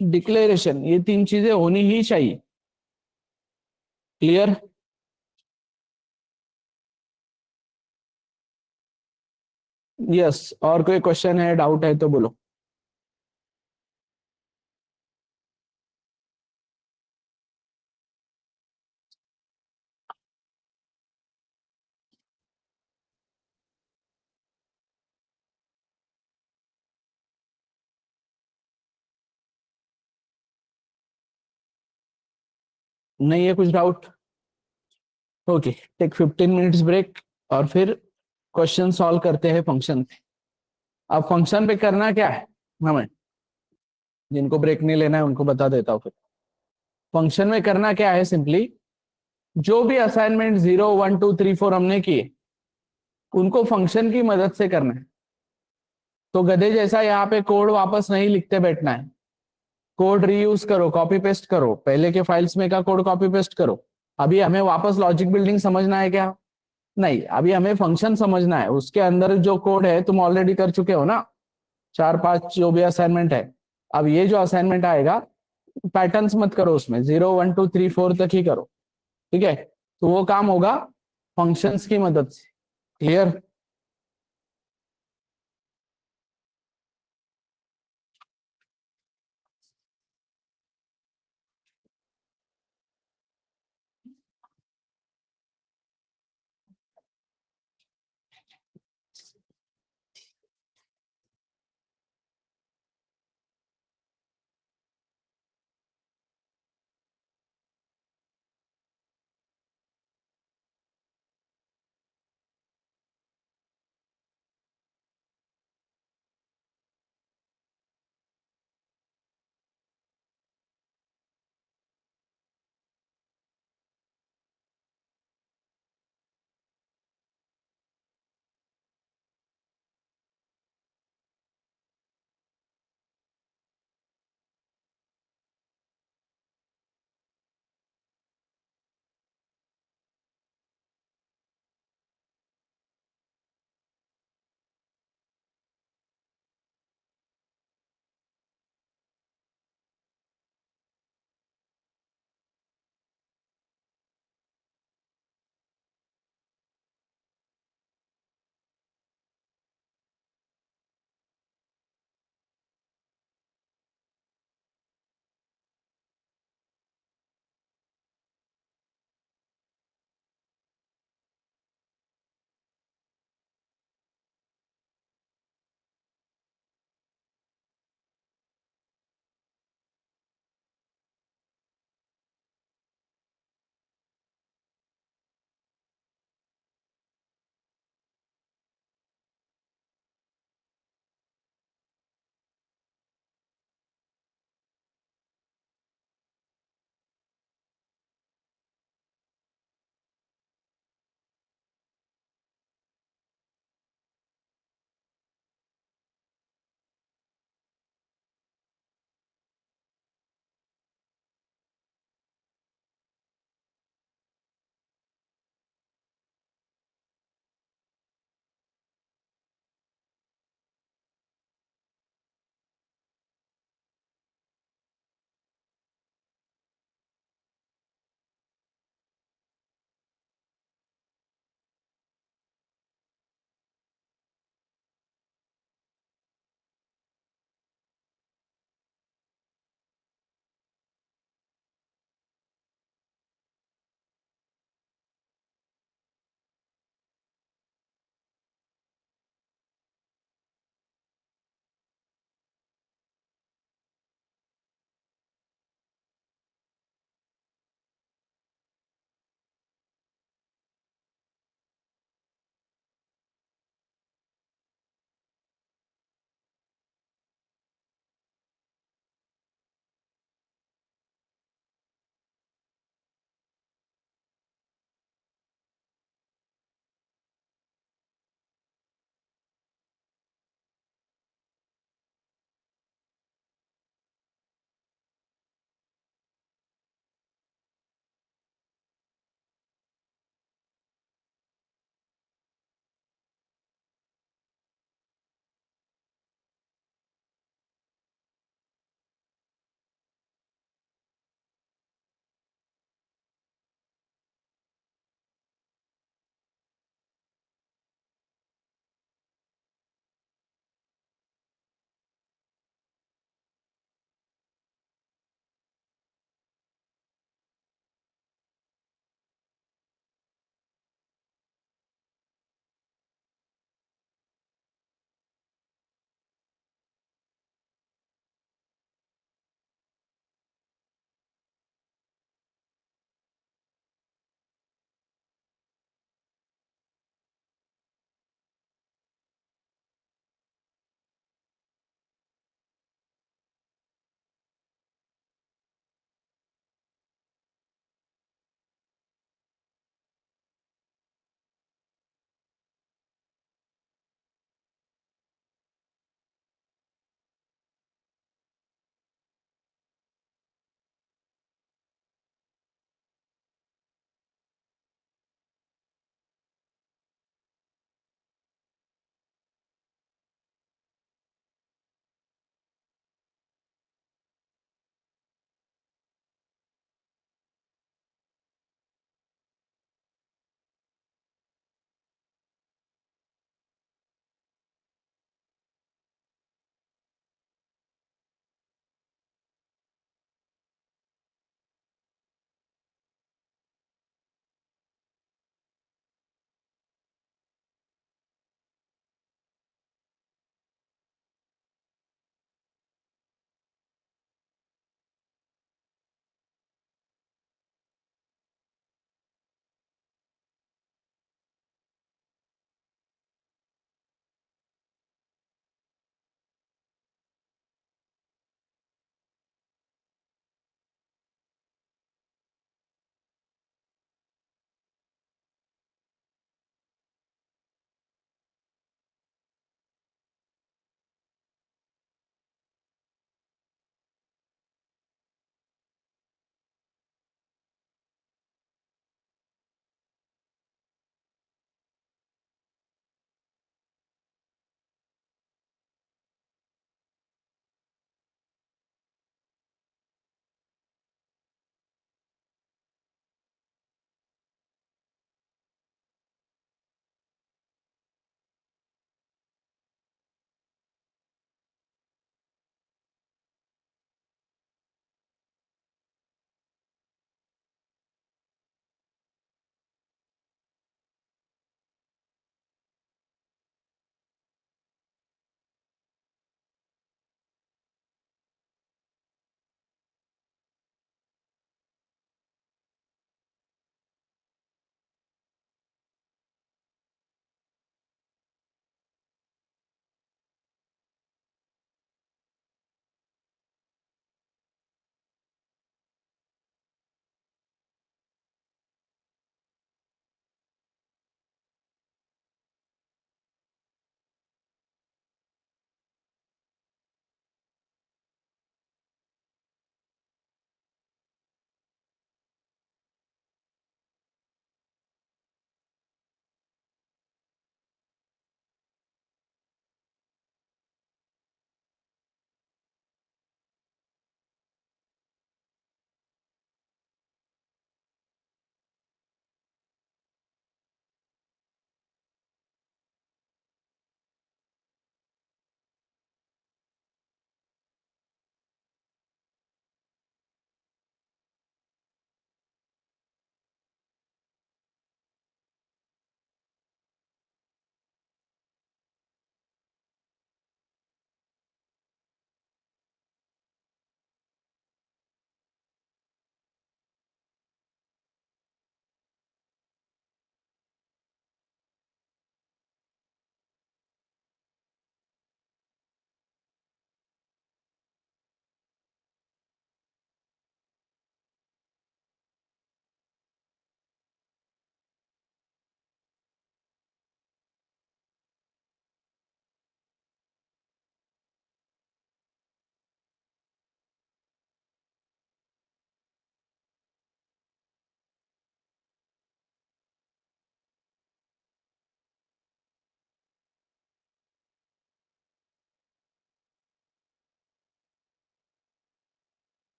declaration, ये 3 चीजें होनी ही चाहिए, क्लियर। यस, और कोई क्वेश्चन है, डाउट है तो बोलो। नहीं है कुछ doubt? Okay, take 15 minutes break और फिर क्वेश्चन सॉल्व करते हैं फंक्शन पे। अब फंक्शन पे करना क्या है हमें, जिनको ब्रेक नहीं लेना है उनको बता देता हूँ फिर। फंक्शन में करना क्या है, सिंपली जो भी असाइनमेंट 0 1 2 3 4 हमने किए उनको फंक्शन की मदद से करना है। तो गधे जैसा यहाँ पे कोड वापस नहीं लिखते बैठना है। कोड रीयूज करो, कॉपी पेस्ट करो, पहले के फाइल्स में का कोड कॉपी पेस्ट करो। अभी हमें वापस लॉजिक बिल्डिंग समझना है क्या? नहीं, अभी हमें फंक्शन समझना है। उसके अंदर जो कोड है तुम ऑलरेडी कर चुके हो ना, 4 5 जो भी असाइनमेंट है। अब ये जो असाइनमेंट आएगा, पैटर्न्स मत करो उसमें, 0 1 2 3 4 तक ही करो। ठीक है, तो वो काम होगा फंक्शंस की मदद से। क्लियर?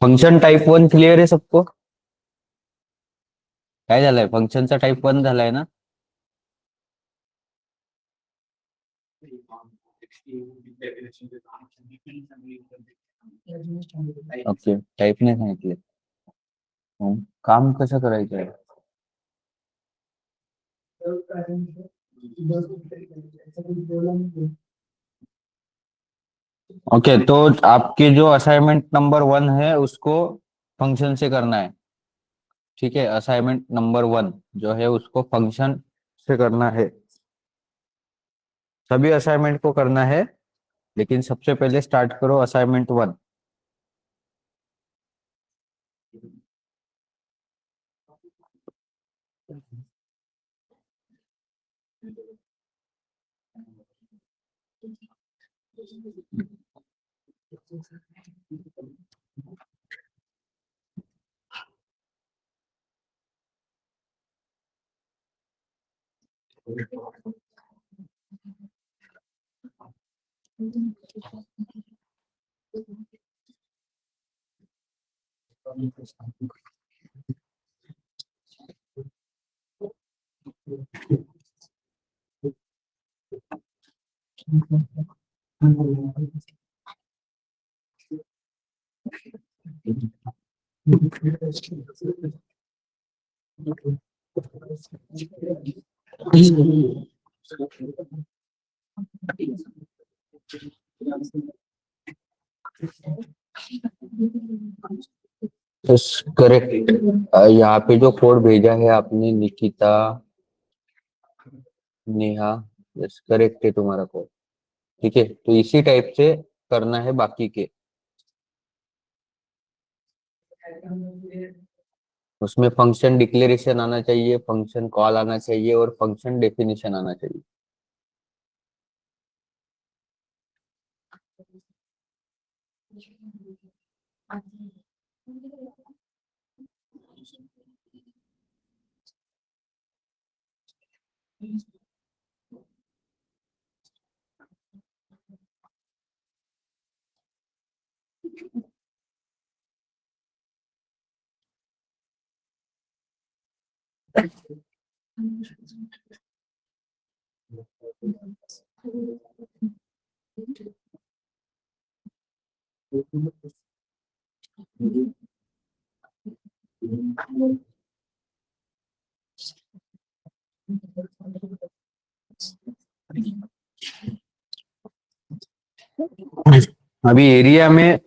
फंक्शन टाइप 1 क्लिअर आहे सबको? काय झालंय, फंक्शनचा टाइप 1 झालाय ना? ओके, टाइप नाही सांगितले. काम कसं करायचं आहे? ओके, तो आपके जो असाइनमेंट नंबर 1 है उसको फंक्शन से करना है. ठीक है, असाइनमेंट नंबर 1 जो है उसको फंक्शन से करना है. सभी असाइनमेंट को करना है, लेकिन सबसे पहले स्टार्ट करो असाइनमेंट 1. करेक्ट. यहाँ पे जो कोड भेजा है आपने, निकिता, नेहा, यस करेक्ट है तुम्हारा कोड. ठीक है, तो इसी टाइप से करना है बाकी के. उसमें फंक्शन डिक्लेरेशन आना चाहिए, फंक्शन कॉल आना चाहिए और फंक्शन डेफिनेशन आना चाहिए. अभी एरिया में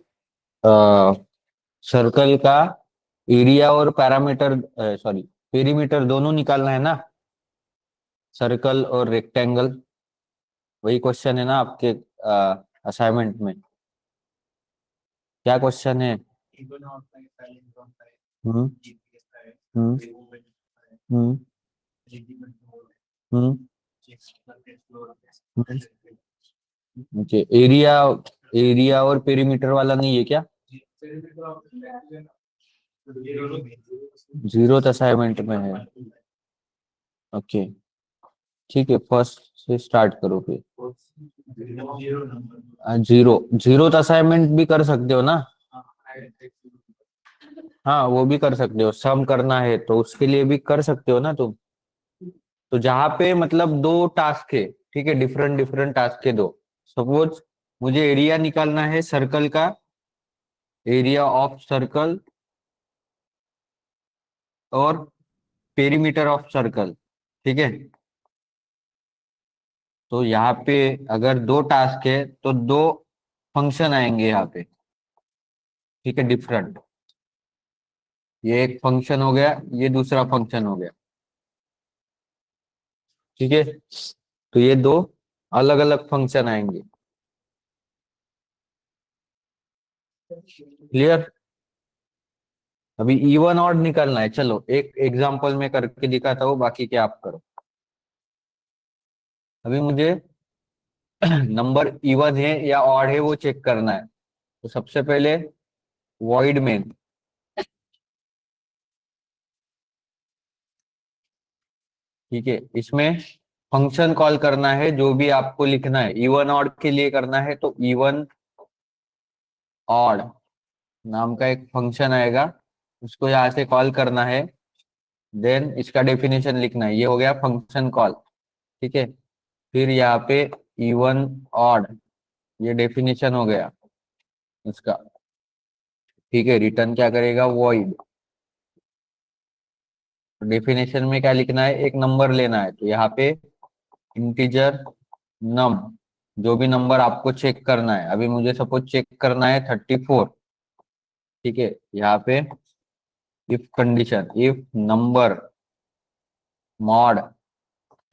सर्कल का एरिया और पैरामीटर, सॉरी, पेरीमीटर दोनों निकालना है ना, सर्कल और रेक्टेंगल. वही क्वेश्चन है ना आपके असाइनमेंट में? क्या क्वेश्चन है? हम्म हम्म हम्म हम्म ओके, एरिया, एरिया और पेरीमीटर वाला नहीं है क्या? जीरो असाइनमेंट में है. ओके, ठीक है, फर्स्ट से स्टार्ट करो फिर. जीरो, जीरो असाइनमेंट भी कर सकते हो ना? हाँ, वो भी कर सकते हो. सम करना है तो उसके लिए भी कर सकते हो ना तुम. तो जहाँ पे मतलब दो टास्क है, ठीक है, डिफरेंट डिफरेंट टास्क है दो. सपोज मुझे एरिया निकालना है सर्कल का, एरिया ऑफ सर्कल और पेरीमीटर ऑफ सर्कल. ठीक है, तो यहाँ पे अगर दो टास्क है तो दो फंक्शन आएंगे यहाँ पे. ठीक है, डिफरेंट. ये एक फंक्शन हो गया, ये दूसरा फंक्शन हो गया. ठीक है, तो ये दो अलग अलग फंक्शन आएंगे. क्लियर? अभी इवन ऑड निकालना है. चलो एक एग्जांपल में करके दिखाता हूँ, बाकी क्या आप करो. अभी मुझे नंबर इवन है या ऑड है वो चेक करना है. तो सबसे पहले वॉइड में ठीक है, इसमें फंक्शन कॉल करना है, जो भी आपको लिखना है इवन ऑड के लिए करना है तो इवन ऑड नाम का एक फंक्शन आएगा, उसको यहाँ से कॉल करना है। देन इसका डेफिनेशन लिखना है, ये हो गया फंक्शन कॉल। ठीक है, फिर यहाँ पे इवन ऑड, ये डेफिनेशन हो गया इसका। ठीक है, रिटर्न क्या करेगा, वॉइड। डेफिनेशन में क्या लिखना है, एक नंबर लेना है, तो यहाँ पे इंटीजर नम, जो भी नंबर आपको चेक करना है, अभी मुझे सपोज चेक करना है 34। ठीक है, यहाँ पे if condition, if number mod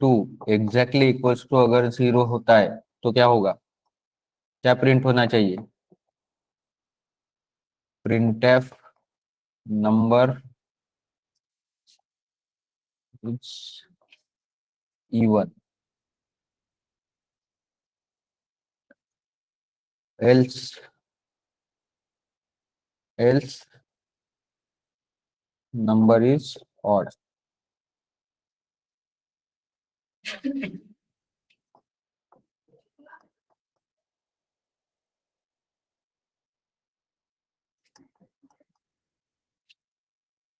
2 exactly equals to अगर 0 होता है तो क्या होगा, क्या प्रिंट होना चाहिए, printf number is even, else number is odd।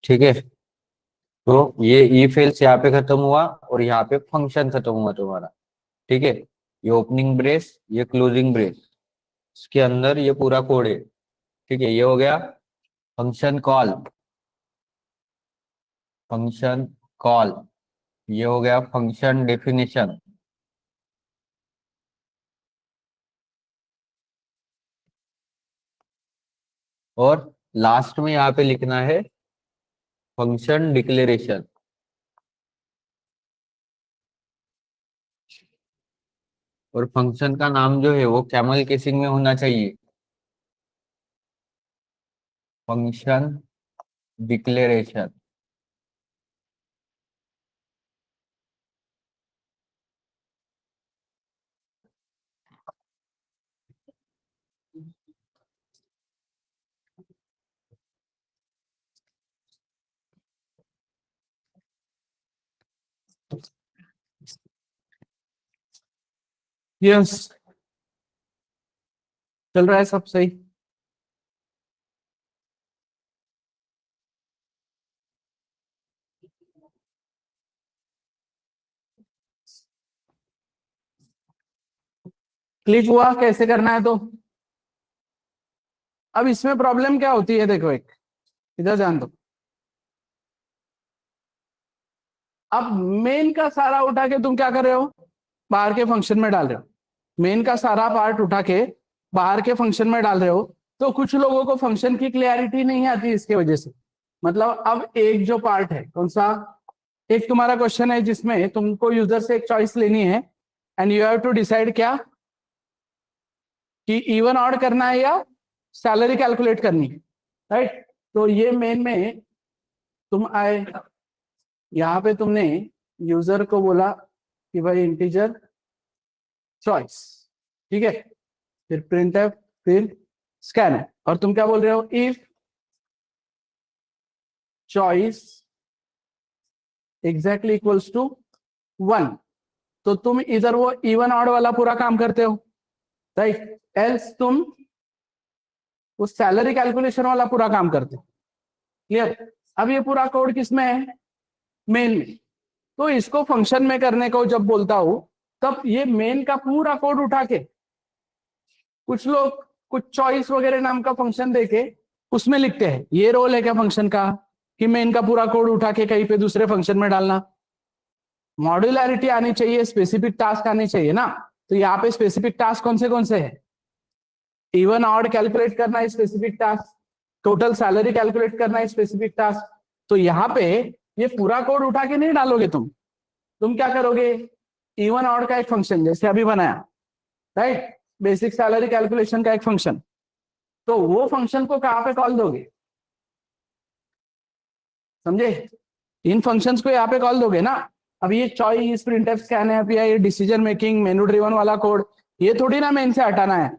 ठीक है, तो ये if else यहाँ पे खत्म हुआ और यहाँ पे फंक्शन खत्म हुआ तुम्हारा। ठीक है, ये ओपनिंग ब्रेस, ये क्लोजिंग ब्रेस, इसके अंदर ये पूरा कोड है। ठीक है, ये हो गया फंक्शन कॉल, फंक्शन कॉल, ये हो गया फंक्शन डेफिनेशन। और लास्ट में यहाँ पे लिखना है फंक्शन डिक्लेरेशन। और फंक्शन का नाम जो है वो कैमल केसिंग में होना चाहिए, फंक्शन डिक्लेरेशन। यस, चल रहा है सब सही। क्लिक हुआ कैसे करना है तो। अब इसमें प्रॉब्लम क्या होती है, देखो एक इधर ध्यान दो। अब मेन का सारा उठा के तुम क्या कर रहे हो, बाहर के फंक्शन में डाल रहे हो। मेन का सारा पार्ट उठा के बाहर के फंक्शन में डाल रहे हो, तो कुछ लोगों को फंक्शन की क्लियरिटी नहीं आती इसके वजह से। मतलब अब एक जो पार्ट है कौन सा, एक तुम्हारा क्वेश्चन है जिसमें तुमको यूजर से एक चॉइस लेनी है and you have to decide क्या, कि इवन ऑड करना है या सैलरी कैलकुलेट करनी है, राइट। तो ये मेन में तुम आए, यहाँ पे तुमने यूजर को बोला कि भाई इंटीजर चॉइस, ठीक है, फिर प्रिंट है, फिर स्कैन है, और तुम क्या बोल रहे हो, if choice exactly equals to 1, तो तुम इधर वो इवन ऑड वाला पूरा काम करते हो, राइट। एल्स तुम वो सैलरी कैलकुलेशन वाला पूरा काम करते हो। क्लियर। अब ये पूरा कोड किसमें है, मेन में। तो इसको फंक्शन में करने को जब बोलता हूं तब ये मेन का पूरा कोड उठा के, कुछ लोग कुछ चॉइस वगैरह नाम का फंक्शन देके उसमें लिखते हैं। ये रोल है क्या फंक्शन का, कि मेन का पूरा कोड उठा के कहीं पे दूसरे फंक्शन में डालना। मॉड्यूलैरिटी आनी चाहिए, स्पेसिफिक टास्क आनी चाहिए ना। तो यहाँ पे स्पेसिफिक टास्क कौन से है, इवन ऑड कैलकुलेट करना है specific task, total salary calculate करना है स्पेसिफिक टास्क। तो यहाँ पे ये पूरा कोड उठा के नहीं डालोगे तुम क्या करोगे, इवन ऑड का एक फंक्शन जैसे अभी बनाया, राइट, बेसिक सैलरी कैलकुलेशन का एक फंक्शन, तो वो फंक्शन को कहाँ पे कॉल दोगे, समझे, इन फंक्शंस को यहाँ पे कॉल दोगे ना। अब ये चॉइस, प्रिंटफ, स्कैनफ या ये डिसीजन मेकिंग, मेनू ड्रिवन वाला कोड, ये थोड़ी ना मेन से हटाना है,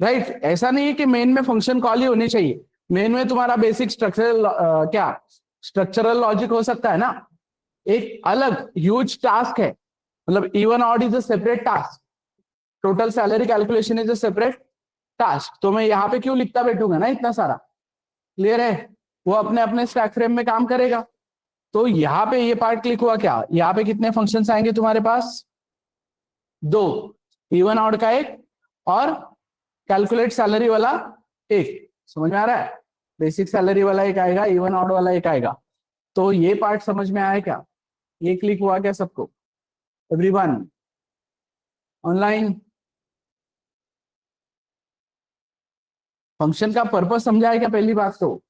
राइट। ऐसा नहीं है कि मेन में फंक्शन कॉल ही होनी चाहिए। मेन में तुम्हारा बेसिक स्ट्रक्चरल क्या स्ट्रक्चरल लॉजिक हो सकता है ना, एक अलग ह्यूज टास्क है, मतलब even odd is a separate task, total salary calculation is a separate task. तो मैं यहाँ पे क्यों लिखता बैठूंगा ना इतना सारा, क्लियर है? वो अपने अपने स्टैक फ्रेम में काम करेगा। तो यहाँ पे ये पार्ट क्लिक हुआ क्या, यहाँ पे कितने फंक्शंस आएंगे तुम्हारे पास? 2, इवन ऑड का एक और कैलकुलेट सैलरी वाला एक। समझ में आ रहा है? बेसिक सैलरी वाला एक आएगा, इवन ऑड वाला एक आएगा। तो ये पार्ट समझ में आया क्या? ये क्लिक हुआ क्या सबको? Everyone online? फंक्शन का पर्पस समझा है क्या पहली बात तो?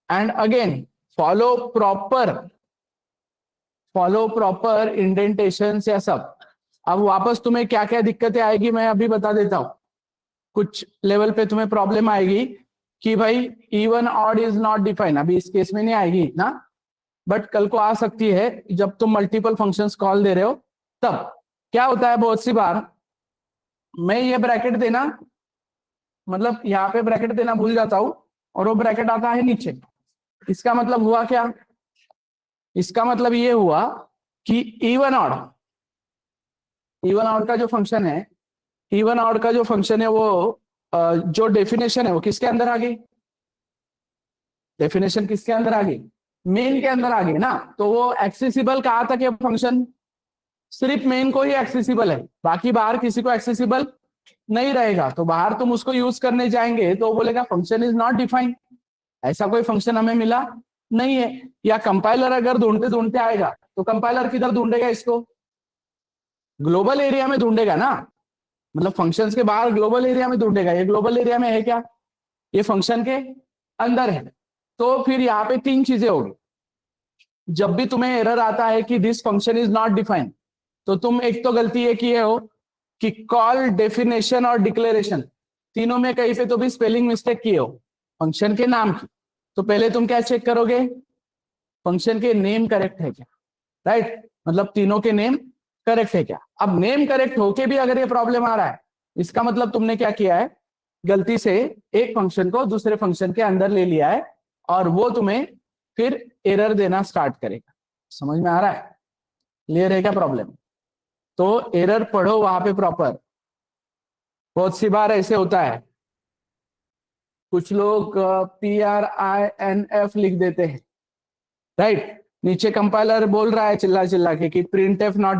And again follow proper indentation या सब। अब वापस तुम्हें क्या क्या दिक्कतें आएगी मैं अभी बता देता हूं। कुछ लेवल पे तुम्हें प्रॉब्लम आएगी कि भाई even odd is not defined, अभी इस केस में नहीं आएगी ना, बट कल को आ सकती है जब तुम मल्टीपल फंक्शंस कॉल दे रहे हो। तब क्या होता है, बहुत सी बार मैं ये ब्रैकेट देना, मतलब यहाँ पे ब्रैकेट देना भूल जाता हूं और वो ब्रैकेट आता है नीचे। इसका मतलब हुआ क्या? इसका मतलब ये हुआ कि इवन ऑड का जो फंक्शन है, वो जो डेफिनेशन है वो किसके अंदर आ गई? डेफिनेशन किसके अंदर आ गई? मेन के अंदर आ गई ना। तो वो एक्सेसिबल कहाँ तक है फंक्शन? सिर्फ मेन को ही एक्सेसिबल है, बाकी बाहर किसी को एक्सेसिबल नहीं रहेगा। तो बाहर तुम उसको यूज करने जाएंगे तो बोलेगा फंक्शन इज नॉट डिफाइंड, ऐसा कोई फंक्शन हमें मिला नहीं है। या कंपाइलर अगर ढूंढते ढूंढते आएगा तो कंपाइलर किधर ढूंढेगा इसको? ग्लोबल एरिया में ढूंढेगा ना, मतलब फंक्शंस के बाहर ग्लोबल एरिया में ढूंढेगा। ये ग्लोबल एरिया में है क्या? ये फंक्शन के अंदर है। तो फिर यहाँ पे 3 चीजें होगी। जब भी तुम्हें एरर आता है कि this function is not defined, तो तुम एक तो गलती ये किए हो कि कॉल, डेफिनेशन और डिक्लेरेशन तीनों में कहीं पे तो भी स्पेलिंग मिस्टेक किए हो फंक्शन के नाम की। तो पहले तुम क्या चेक करोगे? फंक्शन के नेम करेक्ट है क्या, राइट? मतलब तीनों के नेम करेक्ट है क्या? अब नेम करेक्ट होके भी अगर ये प्रॉब्लम आ रहा है, इसका मतलब तुमने क्या किया है? गलती से एक फंक्शन को दूसरे फंक्शन के अंदर ले लिया है और वो तुम्हें फिर एरर देना स्टार्ट करेगा। समझ में आ रहा है? क्लियर है क्या प्रॉब्लम? तो एरर पढ़ो वहां पे प्रॉपर। बहुत सी बार ऐसे होता है, कुछ लोग PRINF लिख देते हैं, राइट? नीचे कंपाइलर बोल रहा है चिल्ला चिल्ला के कि प्रिंटफ नॉट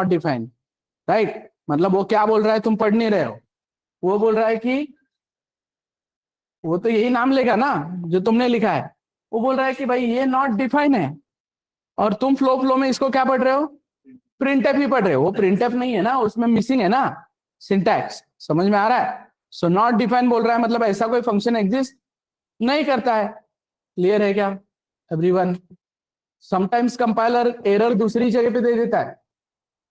डिफाइन, राइट? मतलब वो क्या बोल रहा है तुम पढ़ नहीं रहे हो। वो बोल रहा है कि वो तो यही नाम लेगा ना जो तुमने लिखा है। वो बोल रहा है कि भाई ये नॉट डिफाइन है और तुम फ्लो में इसको क्या पढ़ रहे हो? प्रिंटफ ही पढ़ रहे हो। वो प्रिंटफ नहीं है ना, उसमें मिसिंग है ना सिंटैक्स। समझ में आ रहा है? सो नॉट डिफाइन बोल रहा है मतलब ऐसा कोई फंक्शन एग्जिस्ट नहीं करता है। क्लियर है क्या एवरीवन? समटाइम्स कंपाइलर एरर दूसरी जगह पे दे देता है।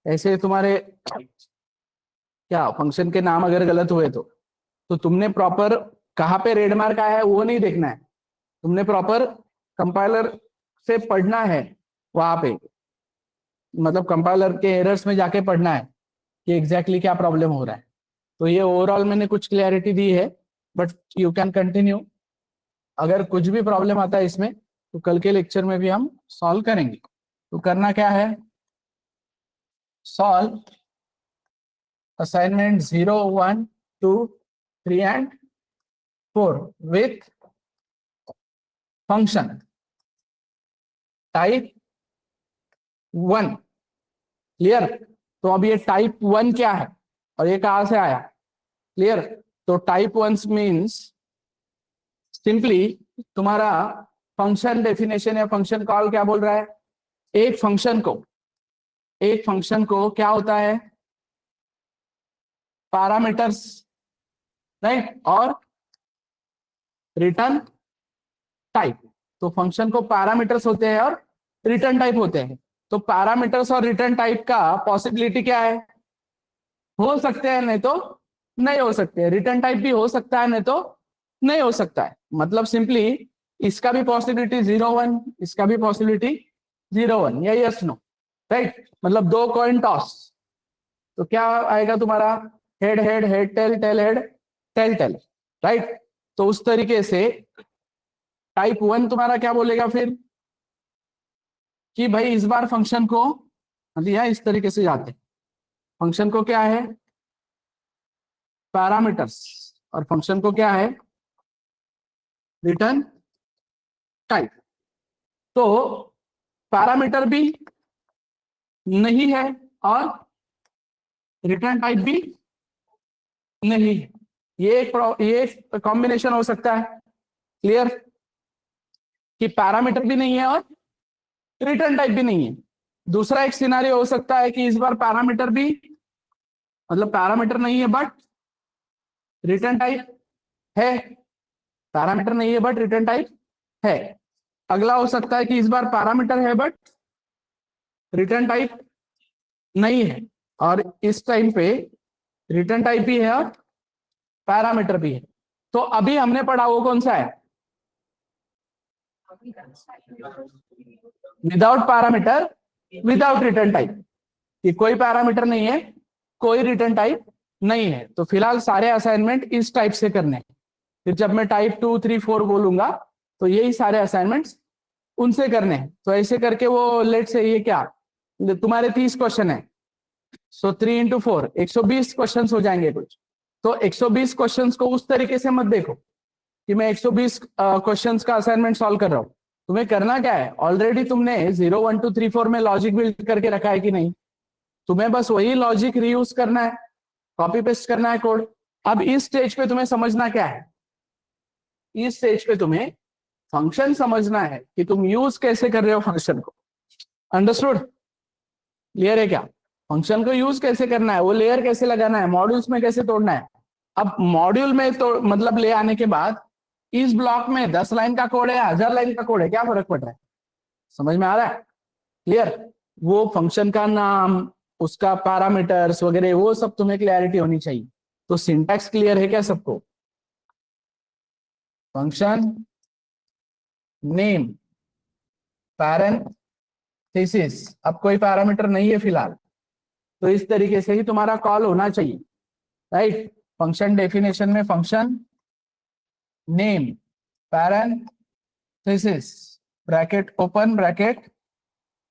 ऐसे तुम्हारे क्या फंक्शन के नाम अगर गलत हुए तो तुमने प्रॉपर कहाँ पे रेड मार्क आया है वो नहीं देखना है, तुमने प्रॉपर कंपाइलर से पढ़ना है वहां पे, मतलब कंपाइलर के एरर्स में जाके पढ़ना है कि एग्जैक्टली क्या प्रॉब्लम हो रहा है। तो ये ओवरऑल मैंने कुछ क्लैरिटी दी है, बट यू कैन कंटिन्यू। अगर कुछ भी प्रॉब्लम आता है इसमें तो कल के लेक्चर में भी हम सॉल्व करेंगे। तो करना क्या है? Solve assignment 0, 1, 2, 3 and 4 with function type 1। Clear? तो अब ये टाइप 1 क्या है और ये कहां से आया? क्लियर? तो टाइप 1 मीन्स सिंपली तुम्हारा फंक्शन डेफिनेशन या फंक्शन कॉल क्या बोल रहा है? एक फंक्शन को क्या होता है? Parameters, right? और रिटर्न टाइप। तो फंक्शन को पैरामीटर्स होते हैं और रिटर्न टाइप होते हैं। तो पैरामीटर्स और रिटर्न टाइप का पॉसिबिलिटी क्या है? हो सकते हैं, नहीं तो नहीं हो सकते। रिटर्न टाइप भी हो सकता है, नहीं तो नहीं हो सकता है। मतलब सिंपली इसका भी पॉसिबिलिटी 0, 1, इसका भी पॉसिबिलिटी 0, 1, या यस नो, राइट? मतलब 2 कॉइन टॉस। तो क्या आएगा तुम्हारा? Head head, head tail, tail head, tail tail, right? तो उस तरीके से टाइप 1 तुम्हारा क्या बोलेगा फिर? कि भाई इस बार फंक्शन को दिया इस तरीके से जाते हैं, फंक्शन को क्या है पैरामीटर्स, और फंक्शन को क्या है रिटर्न टाइप। तो पैरामीटर भी नहीं है और रिटर्न टाइप भी नहीं है, ये कॉम्बिनेशन हो सकता है। क्लियर कि पैरामीटर भी नहीं है और रिटर्न टाइप भी नहीं है। दूसरा एक सिनारियो हो सकता है कि इस बार पैरामीटर भी मतलब पैरामीटर नहीं है बट रिटर्न टाइप है, पैरामीटर नहीं है बट रिटर्न टाइप है। अगला हो सकता है कि इस बार पैरामीटर है बट रिटर्न टाइप नहीं है, और इस टाइम पे रिटर्न टाइप भी है और पैरामीटर भी है। तो अभी हमने पढ़ा वो कौन सा है without parameter without return type, कि कोई पैरामीटर नहीं है कोई रिटर्न टाइप नहीं है। तो फिलहाल सारे असाइनमेंट इस टाइप से करने हैं, फिर जब मैं टाइप 2, 3, 4 बोलूंगा तो यही सारे असाइनमेंट्स उनसे करने हैं। तो ऐसे करके वो लेट से ये क्या तुम्हारे 30 क्वेश्चन है, सो 3 into 4 120 क्वेश्चन हो जाएंगे कुछ। तो 120 क्वेश्चन को उस तरीके से मत देखो कि मैं 120 क्वेश्चन का असाइनमेंट सॉल्व कर रहा हूँ। तुम्हें करना क्या है, ऑलरेडी तुमने 0, 1, 2, 3, 4 में लॉजिक बिल्ड करके रखा है कि नहीं, तुम्हें बस वही लॉजिक रीयूज करना है, कॉपी पेस्ट करना है कोड। अब इस स्टेज पे तुम्हें समझना क्या है, इस स्टेज पे तुम्हें फंक्शन समझना है कि तुम यूज कैसे कर रहे हो फंक्शन को। अंडरस्टूड? क्लियर है क्या? फंक्शन को यूज कैसे करना है, वो लेयर कैसे लगाना है, मॉड्यूल्स में कैसे तोड़ना है। अब मॉड्यूल में तो मतलब ले आने के बाद इस ब्लॉक में 10 लाइन का कोड है 1000 लाइन का कोड है, क्या फर्क पड़ रहा है? समझ में आ रहा है? क्लियर? वो फंक्शन का नाम, उसका पैरामीटर्स वगैरह वो सब तुम्हें क्लियरिटी होनी चाहिए। तो सिंटैक्स क्लियर है क्या सबको? फंक्शन नेम पैरेंथेसिस, अब कोई पैरामीटर नहीं है फिलहाल, तो इस तरीके से ही तुम्हारा कॉल होना चाहिए, राइट? फंक्शन डेफिनेशन में function name parenthesis bracket open bracket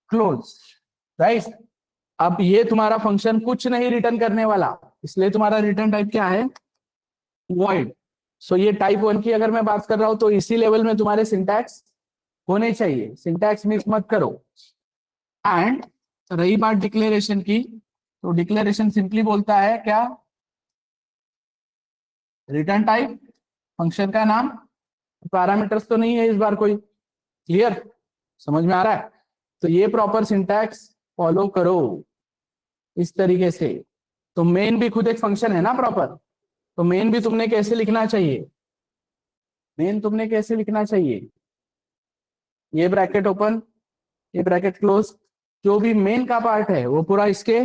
close, right? अब ये तुम्हारा फंक्शन कुछ नहीं रिटर्न करने वाला, इसलिए तुम्हारा रिटर्न टाइप क्या है वॉइड। सो ये टाइप 1 की अगर मैं बात कर रहा हूं तो इसी लेवल में तुम्हारे सिंटैक्स होने चाहिए, सिंटैक्स मिस मत करो। एंड रही बात डिक्लेरेशन की, तो डिक्लेरेशन सिंपली बोलता है क्या, रिटर्न टाइप, फंक्शन का नाम, पैरामीटर्स तो नहीं है इस बार कोई। क्लियर? समझ में आ रहा है? तो ये प्रॉपर सिंटैक्स फॉलो करो इस तरीके से। तो मेन भी खुद एक फंक्शन है ना प्रॉपर, तो मेन भी तुमने कैसे लिखना चाहिए, मेन तुमने कैसे लिखना चाहिए, ये ब्रैकेट ओपन ये ब्रैकेट क्लोज, जो भी मेन का पार्ट है वो पूरा इसके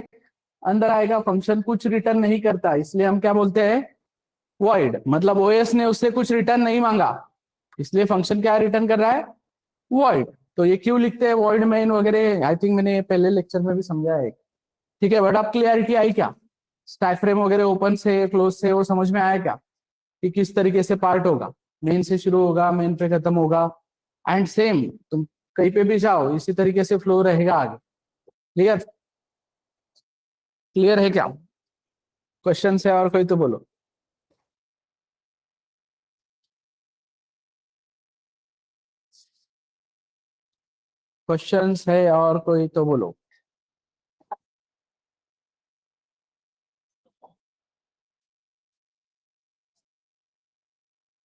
अंदर आएगा। फंक्शन कुछ रिटर्न नहीं करता, इसलिए हम क्या बोलते हैं वॉइड, मतलब ओएस ने उससे कुछ रिटर्न नहीं मांगा, इसलिए फंक्शन क्या रिटर्न कर रहा है वॉइड। तो ये क्यों लिखते हैं वॉइड मेन वगैरह, आई थिंक मैंने पहले लेक्चर में भी समझाया है। ठीक है, बट अब क्लियरिटी आई क्या, स्टैक फ्रेम वगैरह ओपन से क्लोज से वो समझ में आया क्या कि किस तरीके से पार्ट होगा, मेन से शुरू होगा मेन पे खत्म होगा, एंड सेम तुम कहीं पे भी जाओ इसी तरीके से फ्लो रहेगा आगे। क्लियर? क्लियर है क्या? क्वेश्चन है और कोई तो बोलो। क्वेश्चन है और कोई तो बोलो।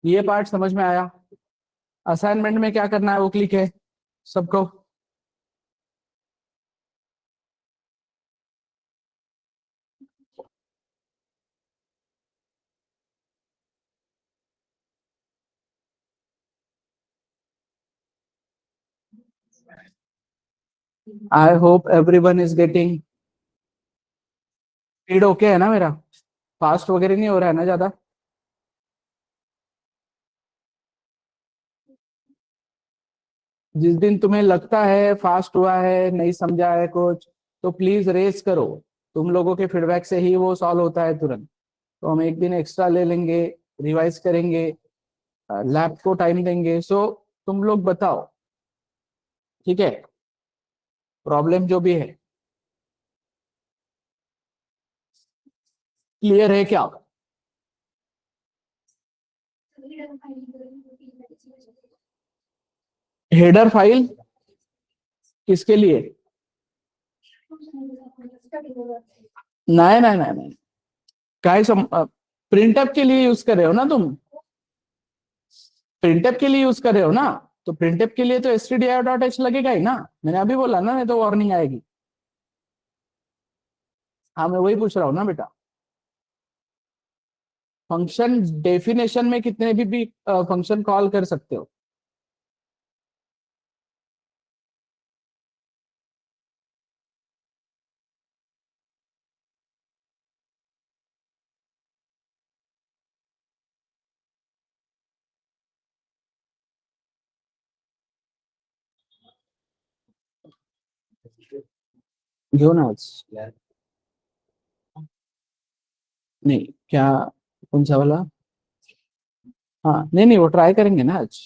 ये पार्ट समझ में आया? असाइनमेंट में क्या करना है वो क्लिक है सबको। I hope everyone is getting speed okay है ना मेरा, फास्ट वगैरह नहीं हो रहा है ना ज्यादा? जिस दिन तुम्हें लगता है फास्ट हुआ है नहीं समझा है कुछ तो प्लीज रेस करो, तुम लोगों के फीडबैक से ही वो सॉल्व होता है तुरंत। तो हम एक दिन एक्स्ट्रा ले लेंगे, रिवाइज करेंगे, लैब को टाइम देंगे। सो तुम लोग बताओ, ठीक है? प्रॉब्लम जो भी है क्लियर है क्या? हेडर फाइल किसके लिए? नहीं नहीं नहीं नहीं, काय प्रिंटअप के लिए यूज कर रहे हो ना तुम? प्रिंटअप के लिए यूज कर रहे हो ना? तो प्रिंटअप के लिए तो stdio.h लगेगा ही ना, मैंने अभी बोला ना, नहीं तो वार्निंग आएगी। हाँ मैं वही पूछ रहा हूँ ना बेटा। फंक्शन डेफिनेशन में कितने भी फंक्शन कॉल कर सकते हो। जो ना आज नहीं क्या, कौन सा वाला? हाँ नहीं नहीं, वो ट्राई करेंगे ना आज,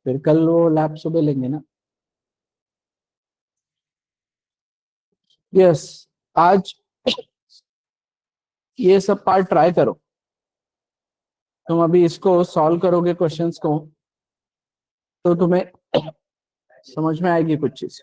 फिर कल वो लैब सुबह लेंगे ना। यस, आज ये सब पार्ट ट्राई करो। तुम अभी इसको सॉल्व करोगे क्वेश्चंस को, तो तुम्हें समझ में आएगी कुछ चीज।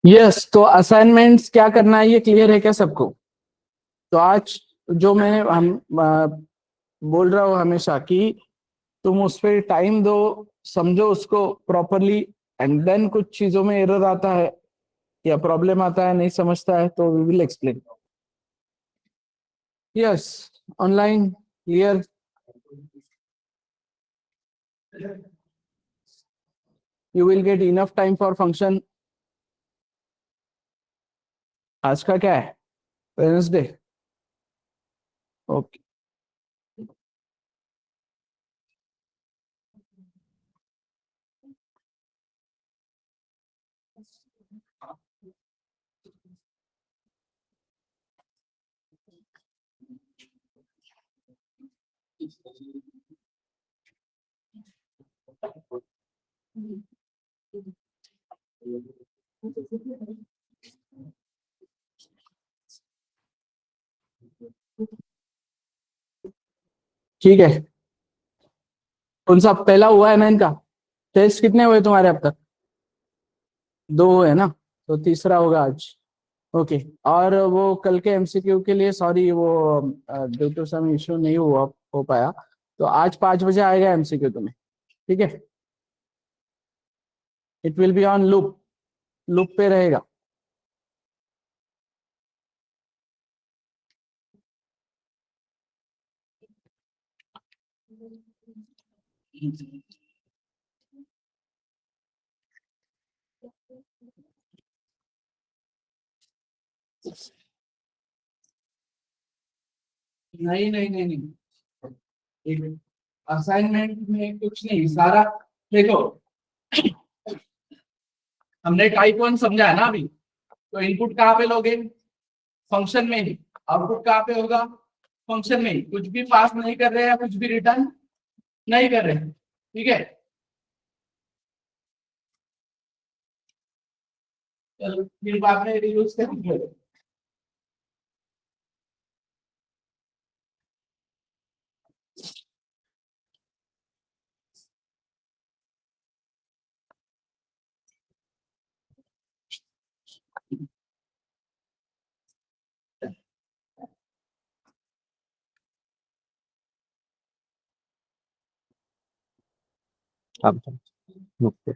यस, तो असाइनमेंट्स क्या करना है ये क्लियर है क्या सबको? तो आज जो मैं हम बोल रहा हूँ हमेशा कि तुम उस पर टाइम दो, समझो उसको प्रॉपरली, एंड देन कुछ चीजों में एरर आता है या प्रॉब्लम आता है, नहीं समझता है, तो we will explain. Yes, online clear. You will get enough time for function. आज का क्या है? वेडनेसडे। ओके, ठीक है। कौन सा पहला हुआ है ना इनका? टेस्ट कितने हुए तुम्हारे अब तक? 2 हुए ना, तो तीसरा होगा आज। ओके, और वो कल के एमसीक्यू के लिए सॉरी, वो ड्यू टू सम इशू नहीं हुआ हो पाया, तो आज 5 बजे आएगा एमसीक्यू तुम्हें, ठीक है? It will be on loop, loop पे रहेगा। नहीं नहीं नहीं नहीं, असाइनमेंट में कुछ नहीं, सारा देखो, हमने टाइप 1 समझा है ना अभी, तो इनपुट कहाँ पे लोगे? फंक्शन में ही। आउटपुट कहाँ पे होगा? फंक्शन में ही। कुछ भी पास नहीं कर रहे हैं, कुछ भी रिटर्न नहीं कर रहे हैं, ठीक है? चलो फिर बाद में रियूज करेंगे। अब ओके